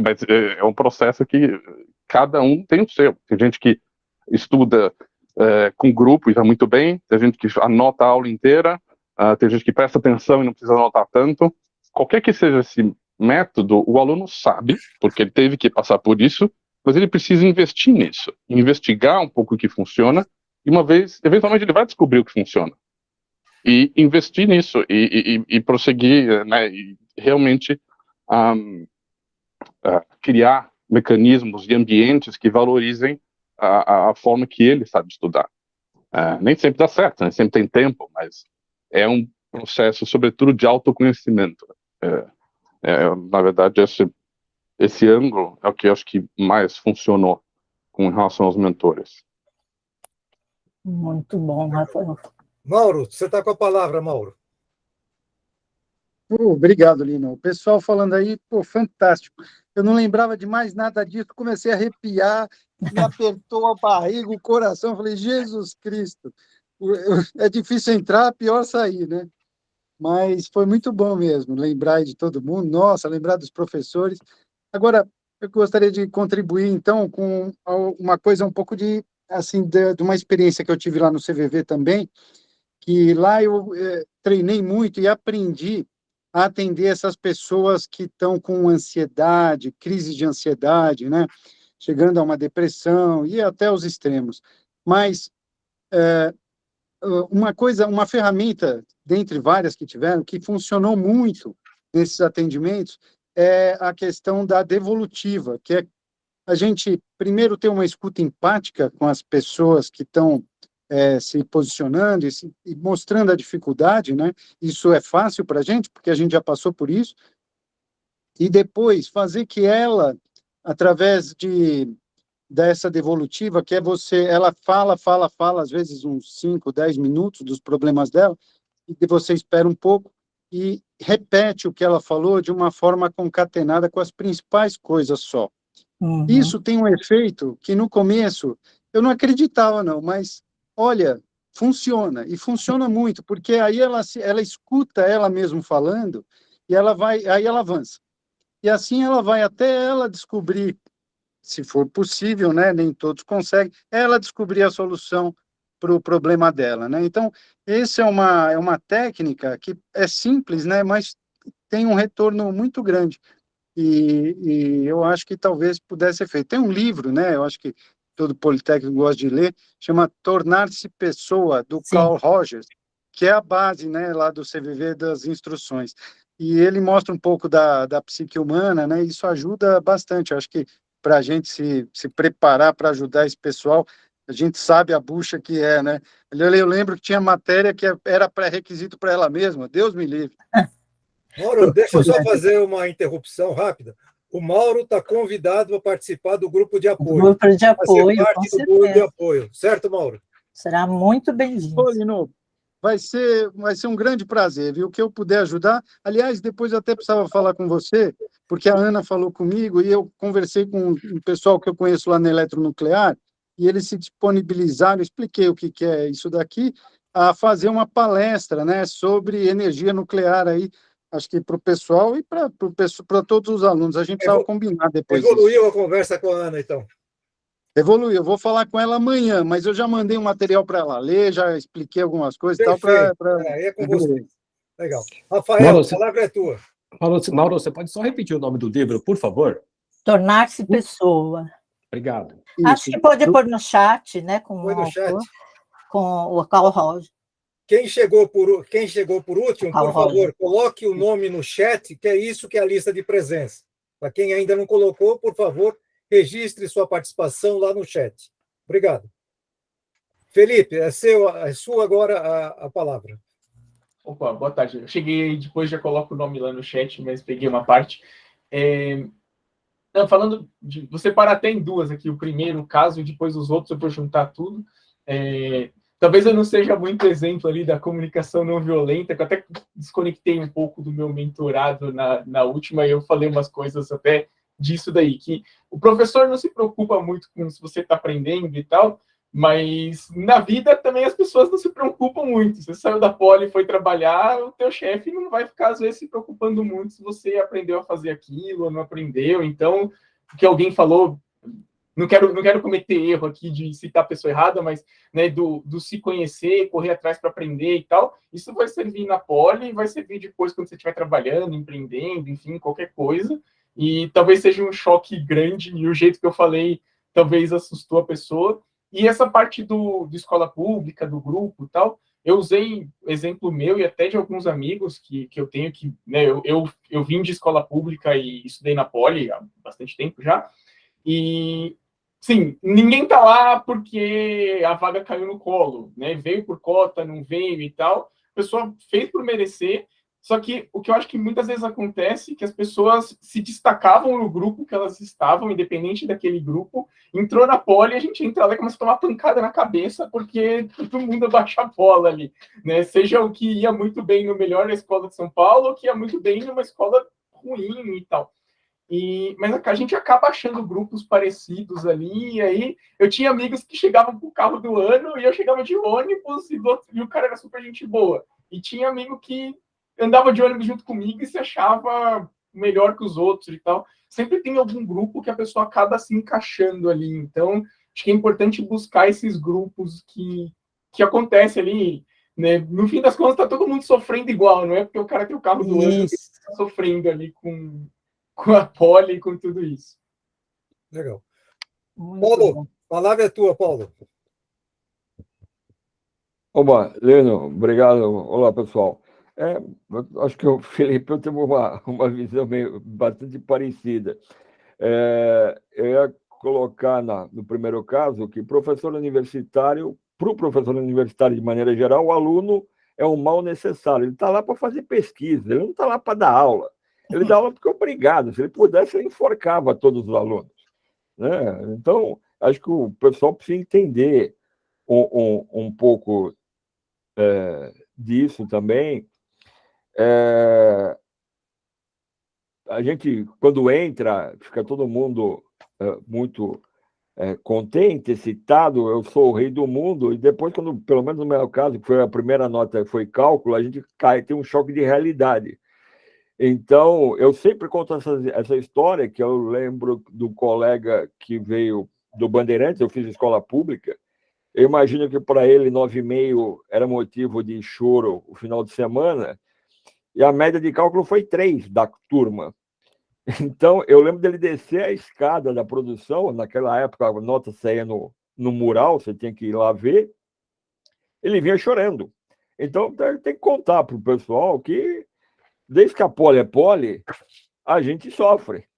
Mas é um processo que cada um tem o seu. Tem gente que estuda com grupo e vai muito bem. Tem gente que anota a aula inteira. Tem gente que presta atenção e não precisa anotar tanto. Qualquer que seja esse método, o aluno sabe, porque ele teve que passar por isso, mas ele precisa investir nisso, investigar um pouco o que funciona, e uma vez, eventualmente, ele vai descobrir o que funciona. E investir nisso, e prosseguir, né, e realmente criar mecanismos e ambientes que valorizem a forma que ele sabe estudar. Nem sempre dá certo, nem sempre tem tempo, mas é um processo, sobretudo, de autoconhecimento. Na verdade, esse ângulo é o que eu acho que mais funcionou com relação aos mentores. Muito bom, Rafael. Mauro, você está com a palavra, Mauro. Obrigado, Lino. O pessoal falando aí, fantástico. Eu não lembrava de mais nada disso, comecei a arrepiar, me apertou a barriga, o coração, falei, Jesus Cristo, é difícil entrar, pior sair, né? Mas foi muito bom mesmo, lembrar de todo mundo, nossa, lembrar dos professores. Agora, eu gostaria de contribuir, então, com uma coisa um pouco de uma experiência que eu tive lá no CVV também, que lá eu treinei muito e aprendi a atender essas pessoas que estão com ansiedade, crise de ansiedade, né? Chegando a uma depressão e até os extremos. Mas uma ferramenta, dentre várias que tiveram, que funcionou muito nesses atendimentos, é a questão da devolutiva, que é a gente primeiro ter uma escuta empática com as pessoas que estão se posicionando e mostrando a dificuldade, né? Isso é fácil para a gente, porque a gente já passou por isso, e depois fazer que ela, através dessa devolutiva, que é ela fala, às vezes uns 5, 10 minutos dos problemas dela, e você espera um pouco e repete o que ela falou de uma forma concatenada com as principais coisas só. Uhum. Isso tem um efeito que no começo eu não acreditava, não, mas olha, funciona, e funciona muito, porque aí ela escuta ela mesma falando e aí ela avança. E assim ela vai até ela descobrir, se for possível, né, nem todos conseguem, ela descobrir a solução para o problema dela, né? Então, essa é uma técnica que é simples, né, mas tem um retorno muito grande. E eu acho que talvez pudesse ser feito. Tem um livro, né, eu acho que todo politécnico gosta de ler, chama Tornar-se Pessoa, do Carl Rogers, que é a base, né, lá do CVV das instruções. E ele mostra um pouco da psique humana, né, e isso ajuda bastante. Eu acho que para a gente se preparar para ajudar esse pessoal, a gente sabe a bucha que é, né? Eu lembro que tinha matéria que era pré-requisito para ela mesma, Deus me livre. Mauro, deixa eu só fazer uma interrupção rápida. O Mauro está convidado a participar do grupo de apoio. Grupo de apoio, ser parte com do certeza. grupo de apoio, certo, Mauro? Será muito bem-vindo. Ô, Lino, vai ser um grande prazer, viu? O que eu puder ajudar. Aliás, depois eu até precisava falar com você, porque a Ana falou comigo e eu conversei com um pessoal que eu conheço lá na Eletronuclear, e eles se disponibilizaram, expliquei o que é isso daqui, a fazer uma palestra, né, sobre energia nuclear aí, acho que para o pessoal e para todos os alunos. A gente precisava combinar depois Evoluiu disso. a conversa com a Ana, então. Evoluiu, eu vou falar com ela amanhã, mas eu já mandei um material para ela ler, já expliquei algumas coisas e tal. É com você. Legal. Rafael, a palavra é tua. Mauro, você pode só repetir o nome do livro, por favor? Tornar-se pessoa. Obrigado. Acho que pode pôr no chat, né? Com o Carl Rogers. Quem chegou por último, por favor, coloque o nome no chat, que é isso que é a lista de presença. Para quem ainda não colocou, por favor, registre sua participação lá no chat. Obrigado. Felipe, é sua agora a palavra. Opa, boa tarde. Eu cheguei depois, já coloco o nome lá no chat, mas peguei uma parte. Falando de... Vou separar até em duas aqui. O primeiro caso e depois os outros eu vou juntar tudo. Talvez eu não seja muito exemplo ali da comunicação não violenta, que eu até desconectei um pouco do meu mentorado na última, e eu falei umas coisas até disso daí, que o professor não se preocupa muito com se você está aprendendo e tal, mas na vida também as pessoas não se preocupam muito. Você saiu da poli e foi trabalhar, o teu chefe não vai ficar, às vezes, se preocupando muito se você aprendeu a fazer aquilo ou não aprendeu. Então, o que alguém falou... Não quero cometer erro aqui de citar a pessoa errada, mas, né, do se conhecer, correr atrás para aprender e tal, isso vai servir na poli, vai servir depois quando você estiver trabalhando, empreendendo, enfim, qualquer coisa, e talvez seja um choque grande, e o jeito que eu falei talvez assustou a pessoa. E essa parte do escola pública, do grupo e tal, eu usei exemplo meu e até de alguns amigos que eu tenho, que, né, eu vim de escola pública e estudei na poli há bastante tempo já, e sim, ninguém tá lá porque a vaga caiu no colo, né? Veio por cota, não veio e tal. A pessoa fez por merecer, só que o que eu acho que muitas vezes acontece é que as pessoas se destacavam no grupo que elas estavam, independente daquele grupo, entrou na poli e a gente entra lá e começa a tomar pancada na cabeça porque todo mundo abaixa a bola ali, né? Seja o que ia muito bem no melhor na escola de São Paulo, ou que ia muito bem numa escola ruim e tal. Mas a gente acaba achando grupos parecidos ali, e aí eu tinha amigos que chegavam com o carro do ano e eu chegava de ônibus e o cara era super gente boa. E tinha amigo que andava de ônibus junto comigo e se achava melhor que os outros e tal. Sempre tem algum grupo que a pessoa acaba se encaixando ali. Então, acho que é importante buscar esses grupos que acontecem ali, né? No fim das contas, tá todo mundo sofrendo igual, não é porque o cara tem o carro do ano que tá sofrendo ali com a poli e com tudo isso. Legal. Paulo, a palavra é tua, Paulo. Oba, Leno, obrigado. Olá, pessoal. Acho que o Felipe eu tenho uma visão bastante parecida. Eu ia colocar no primeiro caso que professor universitário, para o professor universitário de maneira geral, o aluno é um mal necessário. Ele está lá para fazer pesquisa, ele não está lá para dar aula. Ele dá aula porque é obrigado. Se ele pudesse, ele enforcava todos os alunos, né? Então, acho que o pessoal precisa entender um pouco disso também. A gente, quando entra, fica todo mundo muito contente, excitado, eu sou o rei do mundo, e depois, quando, pelo menos no meu caso, que foi a primeira nota, foi cálculo, a gente tem um choque de realidade. Então, eu sempre conto essa história, que eu lembro do colega que veio do Bandeirantes, eu fiz escola pública, eu imagino que para ele 9,5 era motivo de choro o final de semana, e a média de cálculo foi 3 da turma. Então, eu lembro dele descer a escada da produção, naquela época a nota saía no mural, você tinha que ir lá ver, ele vinha chorando. Então, tem que contar para o pessoal que, desde que a poli é poli, a gente sofre,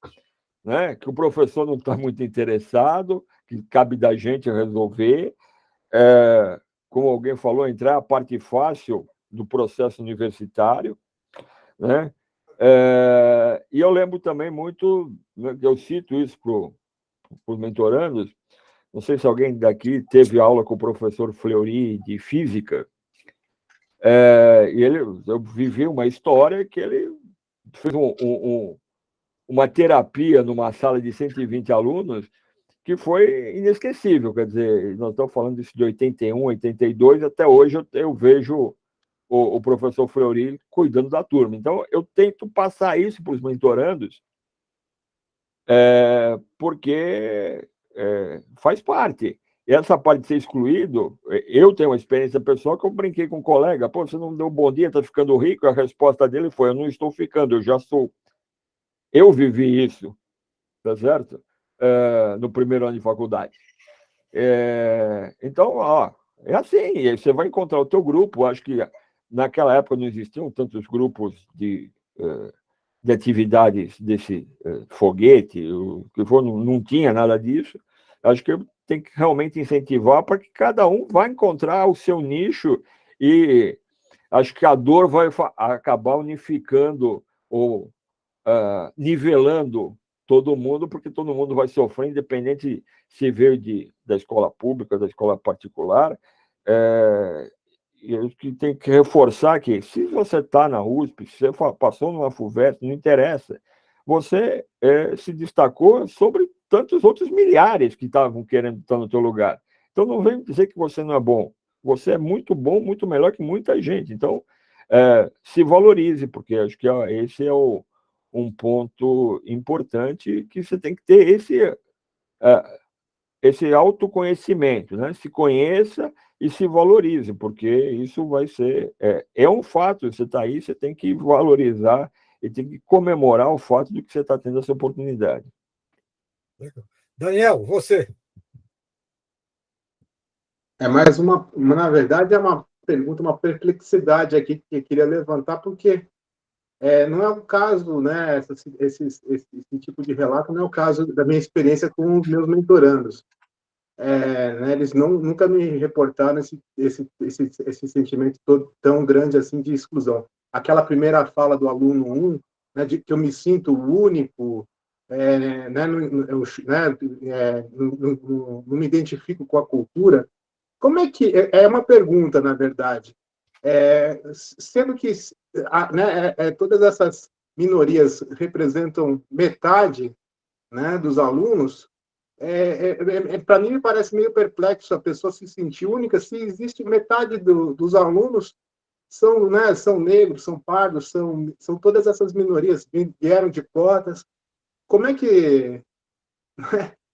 né? Que o professor não está muito interessado, que cabe da gente resolver. Como alguém falou, entrar a parte fácil do processo universitário, né? E eu lembro também muito, né, eu cito isso para os mentorandos, não sei se alguém daqui teve aula com o professor Fleury de física, e eu vivi uma história que ele fez uma terapia numa sala de 120 alunos que foi inesquecível, quer dizer, nós estamos falando disso de 81, 82, até hoje eu vejo o professor Fleury cuidando da turma. Então, eu tento passar isso para os mentorandos, porque faz parte. E essa parte de ser excluído, eu tenho uma experiência pessoal que eu brinquei com um colega, pô, você não deu um bom dia, está ficando rico? A resposta dele foi, eu não estou ficando, eu já sou. Eu vivi isso, tá certo? No primeiro ano de faculdade. Então, é assim, você vai encontrar o teu grupo, acho que naquela época não existiam tantos grupos de atividades desse foguete, que for, não tinha nada disso. Acho que tem que realmente incentivar para que cada um vá encontrar o seu nicho e acho que a dor vai acabar unificando ou nivelando todo mundo, porque todo mundo vai sofrer, independente se veio da escola pública, da escola particular. Eu tenho que reforçar que, se você está na USP, se você passou numa FUVEST, não interessa, você se destacou sobre tantos outros milhares que estavam querendo estar no teu lugar. Então, não vem dizer que você não é bom. Você é muito bom, muito melhor que muita gente. Então, se valorize, porque acho que esse é um ponto importante, que você tem que ter esse autoconhecimento, né? Se conheça e se valorize, porque isso vai ser... um fato, você está aí, você tem que valorizar e tem que comemorar o fato de que você está tendo essa oportunidade. Daniel, você. Mais na verdade, é uma pergunta, uma perplexidade aqui que eu queria levantar, porque não é o caso, né, esse tipo de relato não é o caso da minha experiência com os meus mentorandos. Né, eles nunca me reportaram esse sentimento todo, tão grande assim de exclusão. Aquela primeira fala do aluno 1, né, de que eu me sinto único, né, não me identifico com a cultura. Como é que... É uma pergunta, na verdade. Sendo que todas essas minorias representam metade, né, dos alunos, para mim me parece meio perplexo a pessoa se sentir única se existe metade dos alunos são negros, são pardos, são todas essas minorias, vieram de cotas. Como é que...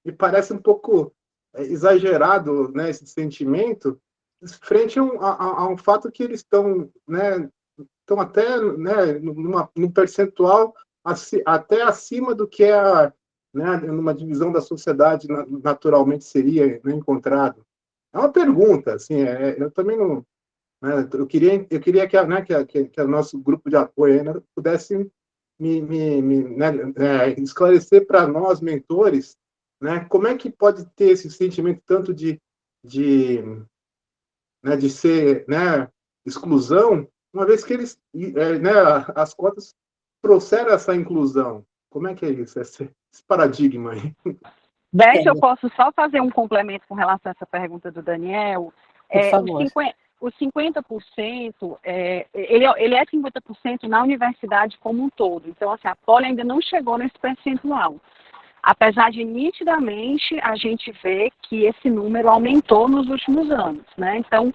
me parece um pouco exagerado, né, esse sentimento, frente a um fato que eles estão, né, até, né, num percentual até acima do que né, numa divisão da sociedade naturalmente seria, né, encontrado. É uma pergunta, assim, eu também não Né? Eu queria que, né, que o nosso grupo de apoio ainda pudesse esclarecer para nós, mentores, né, como é que pode ter esse sentimento tanto de ser, né, exclusão, uma vez que eles, né, as cotas trouxeram essa inclusão. Como é que é isso, esse paradigma aí? Beth, eu posso só fazer um complemento com relação a essa pergunta do Daniel? Por favor. Os 50%, ele é 50% na universidade como um todo. Então, assim, a Poli ainda não chegou nesse percentual. Apesar de, nitidamente, a gente ver que esse número aumentou nos últimos anos, né? Então,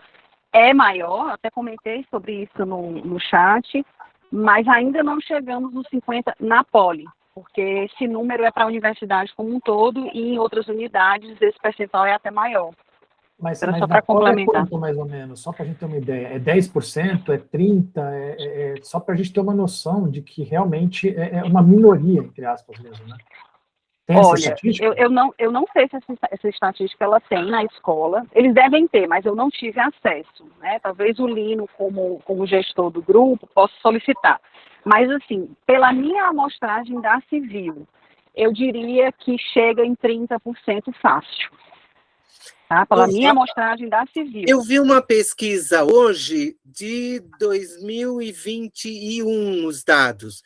é maior, até comentei sobre isso no chat, mas ainda não chegamos nos 50% na Poli, porque esse número é para a universidade como um todo e em outras unidades esse percentual é até maior. Mas só na para Poli complementar. É quanto, mais ou menos? Só para a gente ter uma ideia. É 10%? É 30%? Só para a gente ter uma noção de que realmente é uma minoria, entre aspas mesmo, né? Tem essa estatística? Eu não sei se essa estatística ela tem na escola. Eles devem ter, mas eu não tive acesso, né? Talvez o Lino, como gestor do grupo, possa solicitar. Mas, assim, pela minha amostragem da Civil, eu diria que chega em 30% fácil. Tá? Pela minha amostragem da Civil. Eu vi uma pesquisa hoje de 2021, os dados.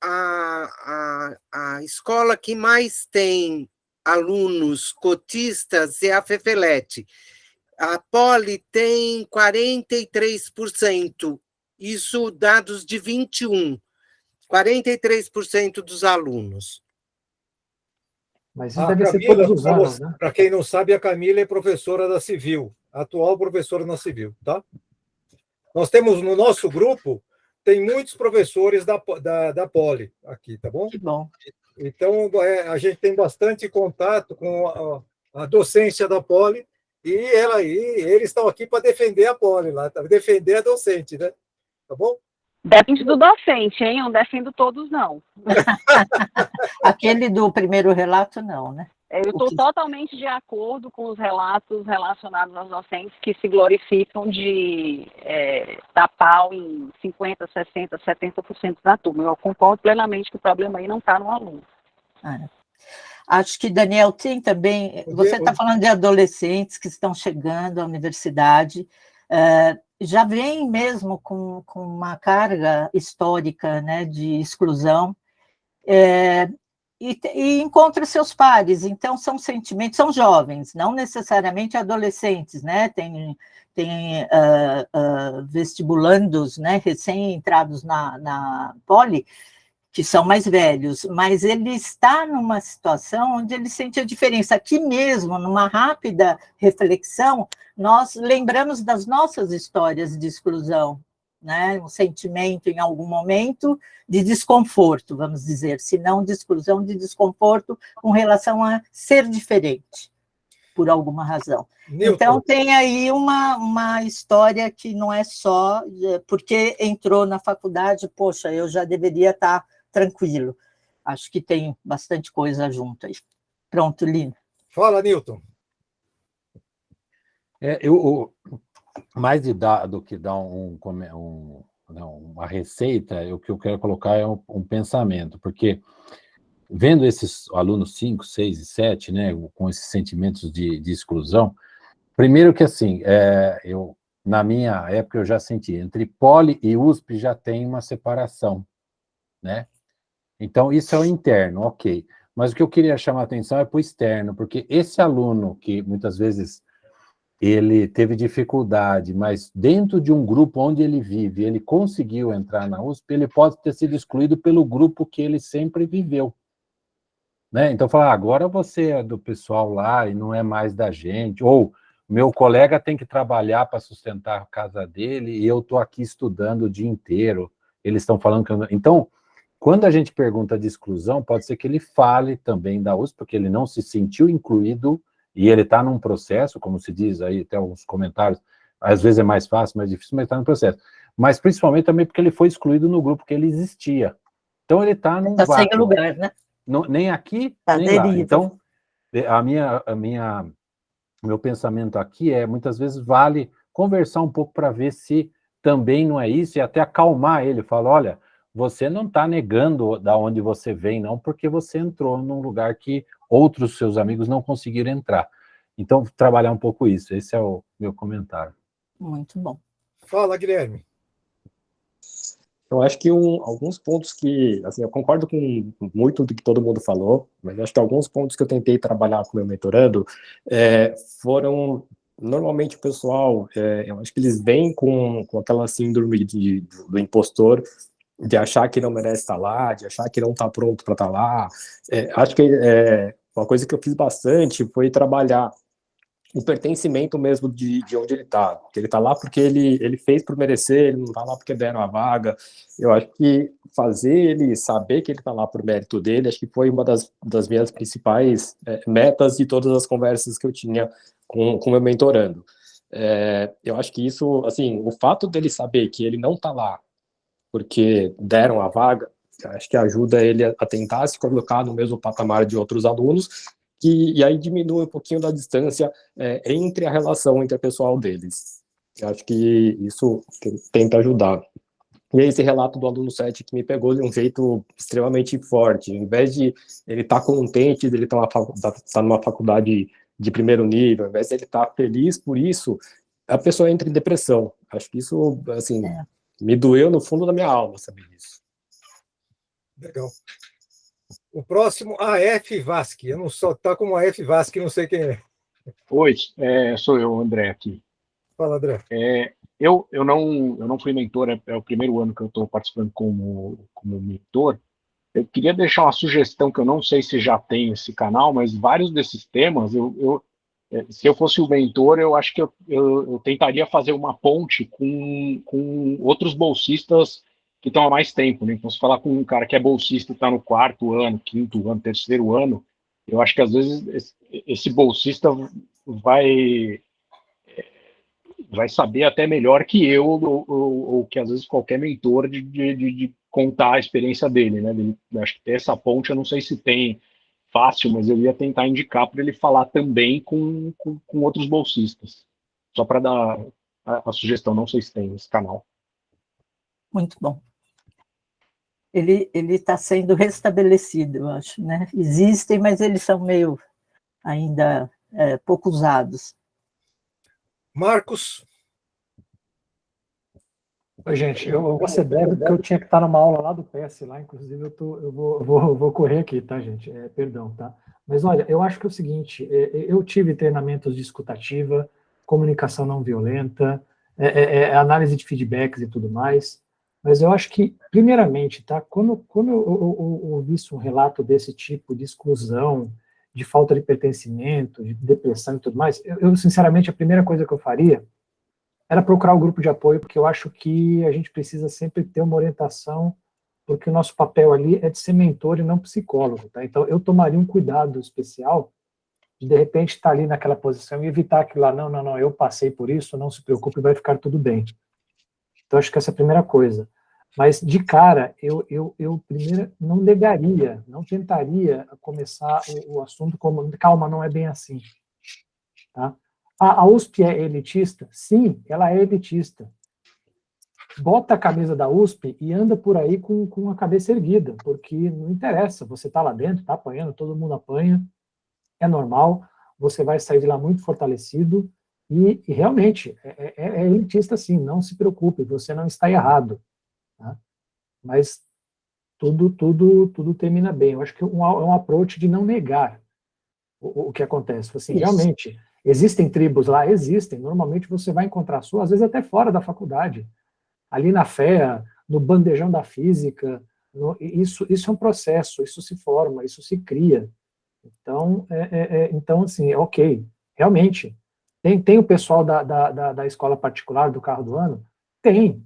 A escola que mais tem alunos cotistas é a Fefelete. A Poli tem 43%. Isso, dados de 21. 43% dos alunos. Mas isso deve ser todos os anos, né? Para quem não sabe, a Camila é professora da Civil, atual professora na Civil, tá? Nós temos no nosso grupo, tem muitos professores da Poli aqui, tá bom? Que bom. Então, a gente tem bastante contato com a docência da Poli e eles estão aqui para defender a Poli, lá, defender a docente, né? Tá bom? Depende do docente, hein? Eu não defendo todos, não. Aquele do primeiro relato, não, né? Eu estou totalmente de acordo com os relatos relacionados aos docentes que se glorificam de dar pau em 50%, 60%, 70% da turma. Eu concordo plenamente que o problema aí não está no aluno. Acho que, Daniel, tem também... Você está falando de adolescentes que estão chegando à universidade, já vem mesmo com uma carga histórica, né, de exclusão, e encontra seus pares, então são sentimentos, são jovens, não necessariamente adolescentes, né, tem vestibulandos, né, recém-entrados na Poli, que são mais velhos, mas ele está numa situação onde ele sente a diferença. Aqui mesmo, numa rápida reflexão, nós lembramos das nossas histórias de exclusão, né? Um sentimento, em algum momento, de desconforto, vamos dizer, se não de exclusão, de desconforto com relação a ser diferente, por alguma razão. Newton. Então, tem aí uma história que não é só porque entrou na faculdade, poxa, eu já deveria estar tranquilo. Acho que tem bastante coisa junto aí. Pronto, Lino. Fala, Newton. Mais do que dar uma receita, o que eu quero colocar é um pensamento, porque vendo esses alunos 5, 6 e 7, né, com esses sentimentos de exclusão, primeiro que assim, na minha época eu já senti, entre Poli e USP já tem uma separação, né? Então, isso é o interno, ok. Mas o que eu queria chamar a atenção é para o externo, porque esse aluno que muitas vezes ele teve dificuldade, mas dentro de um grupo onde ele vive, ele conseguiu entrar na USP, ele pode ter sido excluído pelo grupo que ele sempre viveu. Né? Então, falar, agora você é do pessoal lá e não é mais da gente, ou meu colega tem que trabalhar para sustentar a casa dele e eu estou aqui estudando o dia inteiro, eles estão falando que eu não... Então, quando a gente pergunta de exclusão, pode ser que ele fale também da USP, porque ele não se sentiu incluído e ele está num processo, como se diz aí, tem alguns comentários, às vezes é mais fácil, mais difícil, mas está no processo. Mas principalmente também porque ele foi excluído no grupo que ele existia. Então ele está num vácuo. Sem lugar, né? Nem aqui, nem lá. Então, meu pensamento aqui muitas vezes vale conversar um pouco para ver se também não é isso, e até acalmar ele, falar, olha, você não está negando da onde você vem, não, porque você entrou num lugar que outros seus amigos não conseguiram entrar. Então, trabalhar um pouco isso, esse é o meu comentário. Muito bom. Fala, Guilherme. Eu acho que alguns pontos que, assim, eu concordo com muito do que todo mundo falou, mas acho que alguns pontos que eu tentei trabalhar com o meu mentorando foram, normalmente o pessoal, eu acho que eles vêm com aquela síndrome do impostor, de achar que não merece estar lá, de achar que não está pronto para estar lá. Acho que uma coisa que eu fiz bastante foi trabalhar o pertencimento mesmo de onde ele está. Ele está lá porque ele fez por merecer, ele não está lá porque deram a vaga. Eu acho que fazer ele saber que ele está lá por mérito dele, acho que foi uma das minhas principais metas de todas as conversas que eu tinha com o meu mentorando. Eu acho que isso, assim, o fato dele saber que ele não está lá porque deram a vaga, acho que ajuda ele a tentar se colocar no mesmo patamar de outros alunos, e aí diminui um pouquinho da distância entre a relação interpessoal deles. Eu acho que isso tenta ajudar. E esse relato do aluno 7 que me pegou de um jeito extremamente forte. Em vez de ele estar contente de ele estar numa faculdade de primeiro nível, ao invés de ele estar feliz por isso, a pessoa entra em depressão. Acho que isso, assim, me doeu no fundo da minha alma saber disso. Legal. O próximo, AF Vasque. Eu não sou, tá como AF Vasque, não sei quem é. Oi, sou eu, André, aqui. Fala, André. Eu não fui mentor, é o primeiro ano que eu estou participando como mentor. Eu queria deixar uma sugestão, que eu não sei se já tem esse canal, mas vários desses temas, se eu fosse o mentor, eu acho que eu tentaria fazer uma ponte com outros bolsistas que estão há mais tempo, né? Então, se falar com um cara que é bolsista e está no 4º ano, 5º ano, 3º ano, eu acho que às vezes esse bolsista vai saber até melhor que eu, ou que às vezes qualquer mentor, de contar a experiência dele, né? Acho que ter essa ponte, eu não sei se tem fácil, mas eu ia tentar indicar para ele falar também com outros bolsistas. Só para dar a sugestão, não sei se tem esse canal. Muito bom. Ele está sendo restabelecido, eu acho, né? Existem, mas eles são meio ainda pouco usados. Marcos. Oi, gente, eu vou ser breve, porque eu tinha que estar numa aula lá do PS, lá, inclusive eu vou correr aqui, tá, gente? Perdão, tá? Mas, olha, eu acho que é o seguinte, eu tive treinamentos de escutativa, comunicação não violenta, análise de feedbacks e tudo mais, mas eu acho que, primeiramente, tá, quando eu ouvisse um relato desse tipo de exclusão, de falta de pertencimento, de depressão e tudo mais, eu sinceramente, a primeira coisa que eu faria era procurar o grupo de apoio, porque eu acho que a gente precisa sempre ter uma orientação, porque o nosso papel ali é de ser mentor e não psicólogo, tá? Então, eu tomaria um cuidado especial de repente, estar ali naquela posição e evitar aquilo lá, não, eu passei por isso, não se preocupe, vai ficar tudo bem. Então, acho que essa é a primeira coisa. Mas, de cara, eu primeiro não negaria, não tentaria começar o assunto como, calma, não é bem assim. Tá? A USP é elitista? Sim, ela é elitista. Bota a camisa da USP e anda por aí com a cabeça erguida, porque não interessa, você está lá dentro, está apanhando, todo mundo apanha, é normal, você vai sair de lá muito fortalecido, e realmente, é elitista sim, não se preocupe, você não está errado. Tá? Mas tudo termina bem. Eu acho que é um approach de não negar o que acontece. Assim, realmente, existem tribos lá? Existem. Normalmente você vai encontrar a sua, às vezes até fora da faculdade. Ali na FEA, no bandejão da física, isso é um processo, isso se forma, isso se cria. Então, assim, ok, realmente, tem o pessoal da escola particular, do carro do ano? Tem.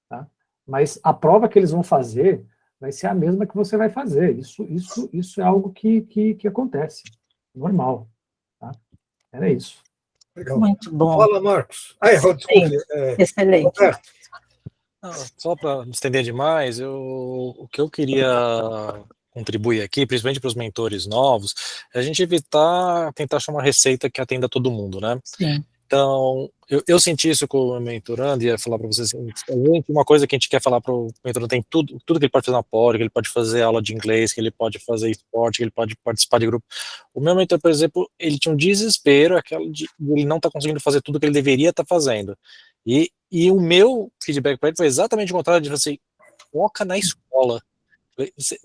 Tá? Mas a prova que eles vão fazer vai ser a mesma que você vai fazer. Isso é algo que acontece, normal. Tá? Era isso. Legal. Muito bom. Fala, Marcos. Desculpe. Excelente. Roberto. Só para não estender demais, o que eu queria contribuir aqui, principalmente para os mentores novos, é a gente tentar achar uma receita que atenda todo mundo, né? Sim. Então, eu senti isso com o mentorando, e ia falar para vocês, uma coisa que a gente quer falar para o mentorando, tem tudo que ele pode fazer na poli, que ele pode fazer aula de inglês, que ele pode fazer esporte, que ele pode participar de grupo. O meu mentor, por exemplo, ele tinha um desespero, ele não está conseguindo fazer tudo que ele deveria estar fazendo. E o meu feedback para ele foi exatamente o contrário, de você, foca na escola.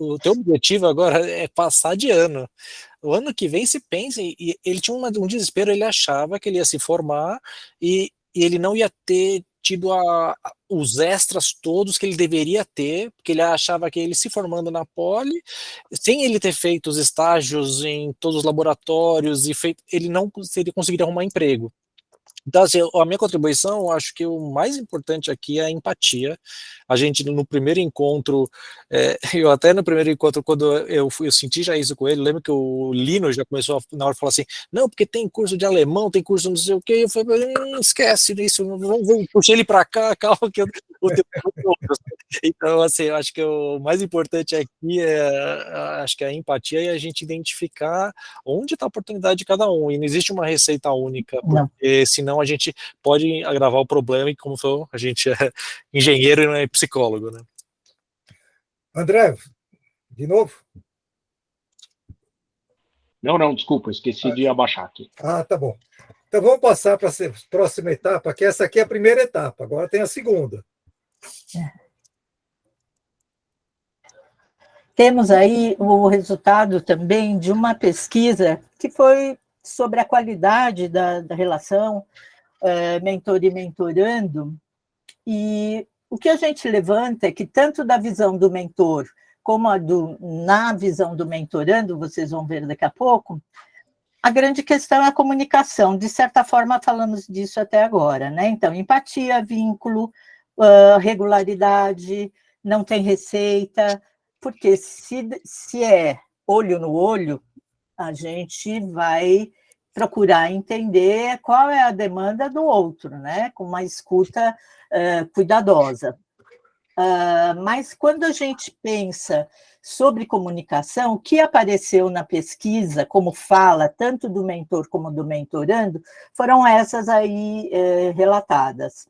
O teu objetivo agora é passar de ano. O ano que vem se pensa, e ele tinha um desespero, ele achava que ele ia se formar e ele não ia ter tido os extras todos que ele deveria ter, porque ele achava que ele se formando na poli, sem ele ter feito os estágios em todos os laboratórios, ele não conseguiria arrumar emprego. Então, assim, a minha contribuição, eu acho que o mais importante aqui é a empatia. A gente, no primeiro encontro, eu até no primeiro encontro, quando eu senti já isso com ele, lembro que o Lino já começou na hora de falar assim, não, porque tem curso de alemão, tem curso não sei o quê, eu falei, esquece isso, vamos puxar ele para cá, calma que o tempo é outro. Então, assim, eu acho que o mais importante aqui acho que é a empatia e a gente identificar onde está a oportunidade de cada um, e não existe uma receita única, porque senão a gente pode agravar o problema, e como falou, a gente é engenheiro e não é psicólogo, né? André, de novo? Não, desculpa, esqueci de abaixar aqui. Ah, tá bom. Então vamos passar para a próxima etapa, que essa aqui é a primeira etapa, agora tem a segunda. Temos aí o resultado também de uma pesquisa que foi sobre a qualidade da relação mentor e mentorando, e o que a gente levanta é que tanto da visão do mentor como na visão do mentorando, vocês vão ver daqui a pouco, a grande questão é a comunicação. De certa forma, falamos disso até agora, né? Então, empatia, vínculo, regularidade, não tem receita, porque se é olho no olho, a gente vai procurar entender qual é a demanda do outro, né? Com uma escuta cuidadosa. Mas quando a gente pensa sobre comunicação, o que apareceu na pesquisa, como fala tanto do mentor como do mentorando, foram essas aí relatadas.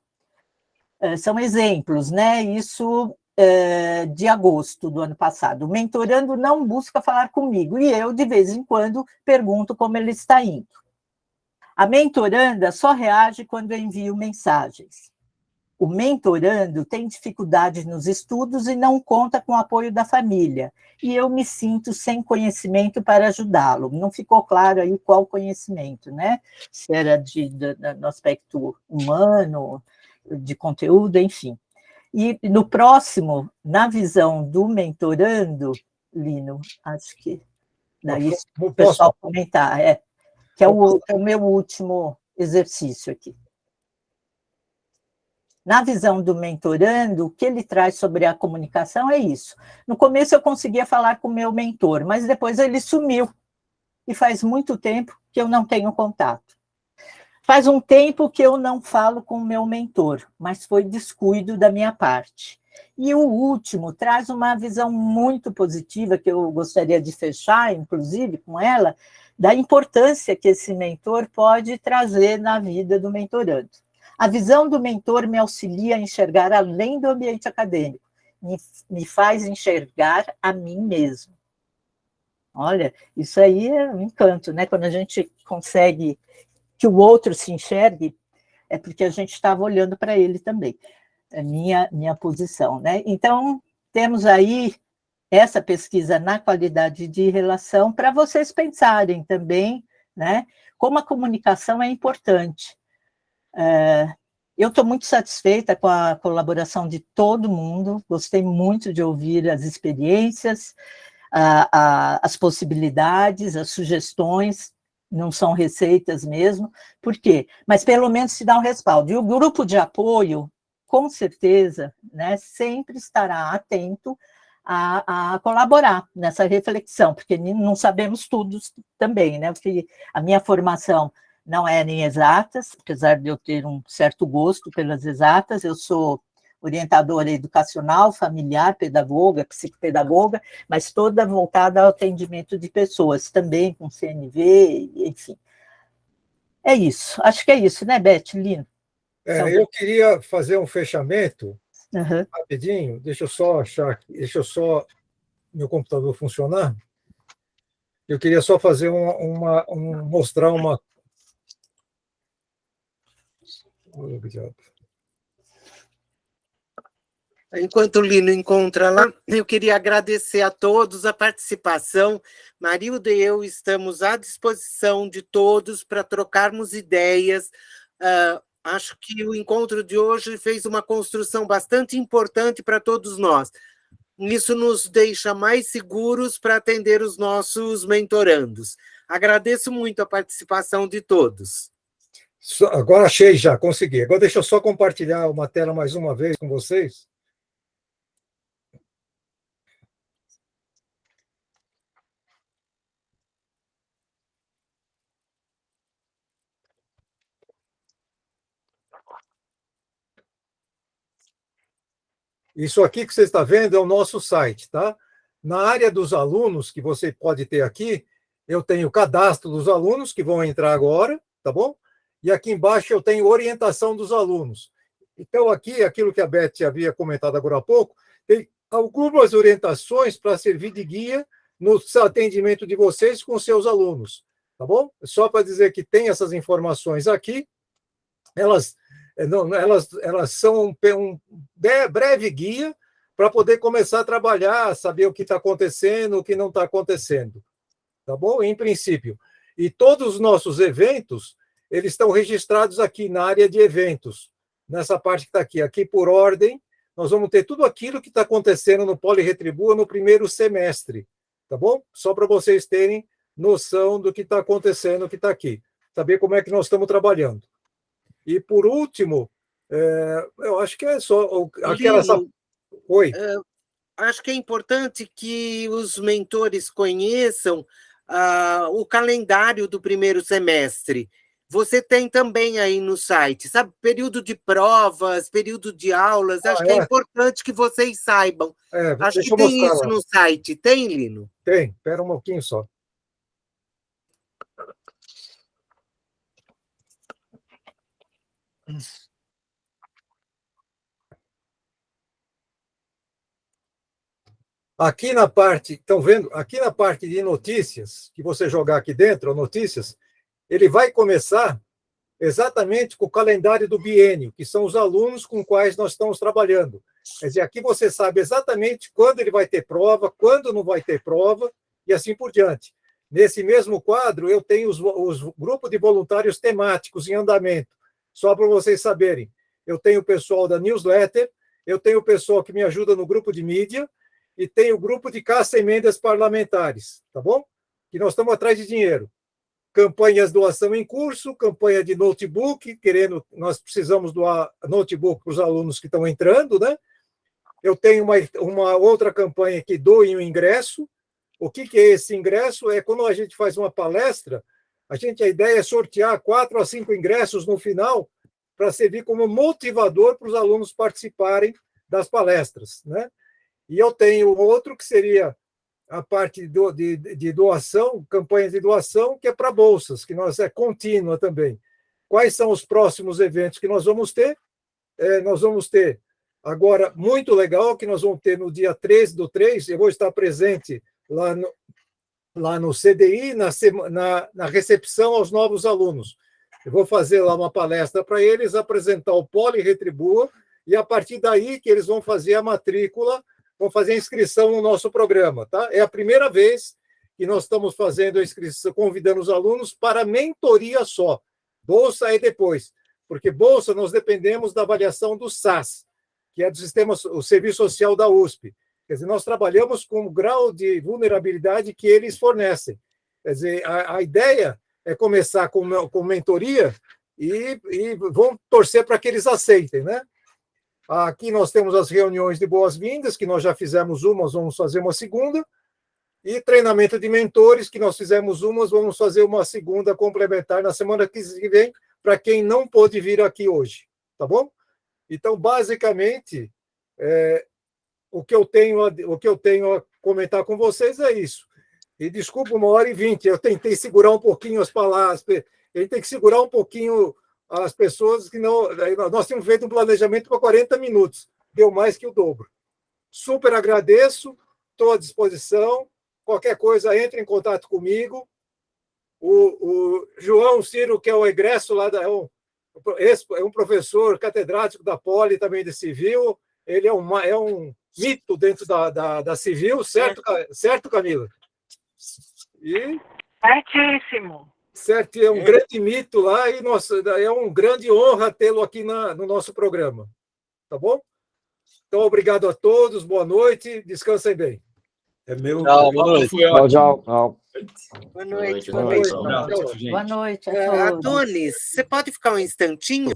São exemplos, né? Isso de agosto do ano passado. O mentorando não busca falar comigo, e eu, de vez em quando, pergunto como ele está indo. A mentoranda só reage quando eu envio mensagens. O mentorando tem dificuldades nos estudos e não conta com o apoio da família, e eu me sinto sem conhecimento para ajudá-lo. Não ficou claro aí qual conhecimento, né? Se era no aspecto humano, de conteúdo, enfim. E no próximo, na visão do mentorando, Lino, acho que daí o pessoal comentar, que é o meu último exercício aqui. Na visão do mentorando, o que ele traz sobre a comunicação é isso. No começo eu conseguia falar com o meu mentor, mas depois ele sumiu. E faz muito tempo que eu não tenho contato. Faz um tempo que eu não falo com o meu mentor, mas foi descuido da minha parte. E o último traz uma visão muito positiva, que eu gostaria de fechar, inclusive, com ela, da importância que esse mentor pode trazer na vida do mentorando. A visão do mentor me auxilia a enxergar além do ambiente acadêmico, me faz enxergar a mim mesmo. Olha, isso aí é um encanto, né? Quando a gente consegue que o outro se enxergue, é porque a gente estava olhando para ele também. É minha posição, né? Então, temos aí essa pesquisa na qualidade de relação para vocês pensarem também, né? Como a comunicação é importante. Eu estou muito satisfeita com a colaboração de todo mundo, gostei muito de ouvir as experiências, as possibilidades, as sugestões, não são receitas mesmo, por quê? Mas pelo menos se dá um respaldo. E o grupo de apoio, com certeza, né, sempre estará atento a colaborar nessa reflexão, porque não sabemos tudo também, né? Porque a minha formação não é em exatas, apesar de eu ter um certo gosto pelas exatas, eu sou orientadora educacional, familiar, pedagoga, psicopedagoga, mas toda voltada ao atendimento de pessoas, também com CNV, enfim. É isso, acho que é isso, né, Beth, Lino? Eu queria fazer um fechamento rapidinho, deixa eu só achar aqui, deixa eu só meu computador funcionar. Eu queria só fazer mostrar uma. Enquanto o Lino encontra lá, eu queria agradecer a todos a participação. Marilda e eu estamos à disposição de todos para trocarmos ideias. Acho que o encontro de hoje fez uma construção bastante importante para todos nós. Isso nos deixa mais seguros para atender os nossos mentorandos. Agradeço muito a participação de todos. Agora achei já, consegui. Agora deixa eu só compartilhar uma tela mais uma vez com vocês. Isso aqui que você está vendo é o nosso site, tá? Na área dos alunos, que você pode ter aqui, eu tenho o cadastro dos alunos que vão entrar agora, tá bom? E aqui embaixo eu tenho orientação dos alunos. Então, aqui, aquilo que a Beth havia comentado agora há pouco, tem algumas orientações para servir de guia no atendimento de vocês com seus alunos, tá bom? Só para dizer que tem essas informações aqui, elas são um breve guia para poder começar a trabalhar, saber o que está acontecendo, o que não está acontecendo, tá bom? Em princípio. E todos os nossos eventos, eles estão registrados aqui na área de eventos, nessa parte que está aqui. Aqui, por ordem, nós vamos ter tudo aquilo que está acontecendo no Poliretribua no primeiro semestre, tá bom? Só para vocês terem noção do que está acontecendo, que está aqui. Saber como é que nós estamos trabalhando. E, por último, eu acho que é só Oi. Acho que é importante que os mentores conheçam o calendário do primeiro semestre. Você tem também aí no site, sabe? Período de provas, período de aulas. Acho que é importante que vocês saibam. Acho que tem isso no site. Tem, Lino? Tem. Espera um pouquinho só. Aqui na parte, estão vendo? Aqui na parte de notícias, que você jogar aqui dentro, notícias, ele vai começar exatamente com o calendário do biênio, que são os alunos com quais nós estamos trabalhando. Quer dizer, aqui você sabe exatamente quando ele vai ter prova, quando não vai ter prova, e assim por diante. Nesse mesmo quadro, eu tenho os grupos de voluntários temáticos em andamento. Só para vocês saberem, eu tenho o pessoal da newsletter, eu tenho o pessoal que me ajuda no grupo de mídia, e tenho o grupo de caça emendas parlamentares, tá bom? Que nós estamos atrás de dinheiro. Campanhas de doação em curso, campanha de notebook, nós precisamos doar notebook para os alunos que estão entrando, né? Eu tenho uma outra campanha que doem o ingresso. O que é esse ingresso? É quando a gente faz uma palestra, a ideia é sortear 4 a 5 ingressos no final para servir como motivador para os alunos participarem das palestras, né? E eu tenho outro que seria a parte de doação, campanhas de doação, que é para bolsas, que é contínua também. Quais são os próximos eventos que nós vamos ter? Nós vamos ter agora, muito legal, que nós vamos ter no dia 13/3, eu vou estar presente lá no CDI, na recepção aos novos alunos. Eu vou fazer lá uma palestra para eles, apresentar o Poliretribua, e a partir daí que eles vão fazer a matrícula, vão fazer a inscrição no nosso programa, tá? É a primeira vez que nós estamos fazendo a inscrição, convidando os alunos para mentoria só. Bolsa é depois, porque bolsa nós dependemos da avaliação do SAS, que é do sistema, o Serviço Social da USP. Quer dizer, nós trabalhamos com o grau de vulnerabilidade que eles fornecem. Quer dizer, a ideia é começar com mentoria e vão torcer para que eles aceitem, né? Aqui nós temos as reuniões de boas-vindas, que nós já fizemos uma, vamos fazer uma segunda, e treinamento de mentores, que nós fizemos uma, vamos fazer uma segunda complementar na semana que vem, para quem não pôde vir aqui hoje, tá bom? Então, basicamente, o que eu tenho a comentar com vocês é isso. E desculpa, 1h20, eu tentei segurar um pouquinho as palavras, ele tem que segurar um pouquinho as pessoas que não... Nós tínhamos feito um planejamento para 40 minutos, deu mais que o dobro. Super agradeço, estou à disposição, qualquer coisa, entre em contato comigo. O João Ciro, que é o egresso lá, é um professor catedrático da Poli, também de Civil, ele é um mito dentro da Civil, certo, Camila? E... Certíssimo. Certo, é um grande mito lá e é uma grande honra tê-lo aqui no nosso programa. Tá bom? Então, obrigado a todos, boa noite, descansem bem. É meu. Tchau, boa noite. Tchau. Boa noite. Boa noite. Boa noite a todos. Adonis, você pode ficar um instantinho?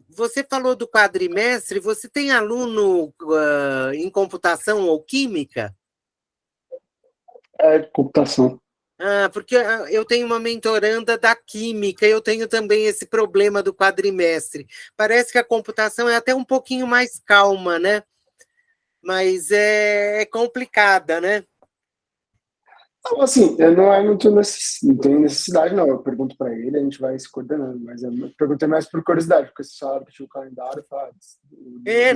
Você falou do quadrimestre, você tem aluno em computação ou química? Computação. Porque eu tenho uma mentoranda da química, eu tenho também esse problema do quadrimestre. Parece que a computação é até um pouquinho mais calma, né? Mas é complicada, né? Então, assim, não é muito não tem necessidade, não. Eu pergunto para ele, a gente vai se coordenando, mas eu perguntei mais por curiosidade, porque se só repetir o calendário, fala.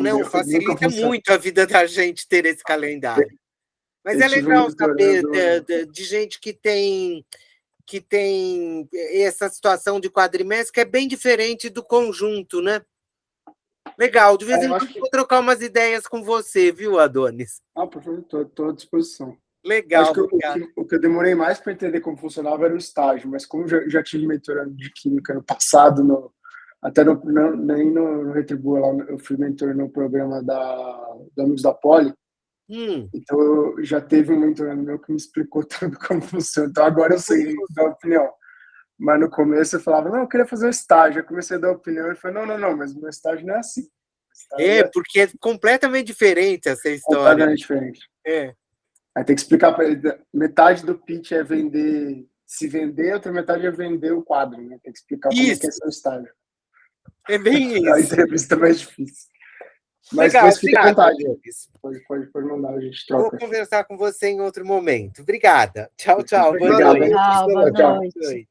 Não, facilita muito a vida da gente ter esse calendário. Mas é legal saber de gente que tem essa situação de quadrimestre, que é bem diferente do conjunto, né? Legal, de vez em quando vou trocar umas ideias com você, viu, Adonis? Perfeito, estou à disposição. Legal, acho que o que eu demorei mais para entender como funcionava era o estágio, mas como já tive mentorando de química no passado, nem no Retribua, lá, eu fui mentor no programa do Amigos da Poli, então eu já teve um mentorando meu que me explicou tudo como funciona, então agora eu sei dar opinião. Mas no começo eu falava, não, eu queria fazer um estágio. Eu comecei a dar opinião e falei, não, mas o meu estágio não é assim. Porque é completamente diferente essa história. Completamente diferente. Aí tem que explicar para ele, metade do pitch é se vender, outra metade é vender o quadro, né? Tem que explicar como é que é seu estágio. É bem isso. A entrevista também é difícil. Mas legal, depois fica à vontade. Pode mandar, a gente troca. Vou conversar com você em outro momento. Obrigada. Tchau. Obrigado. Boa noite.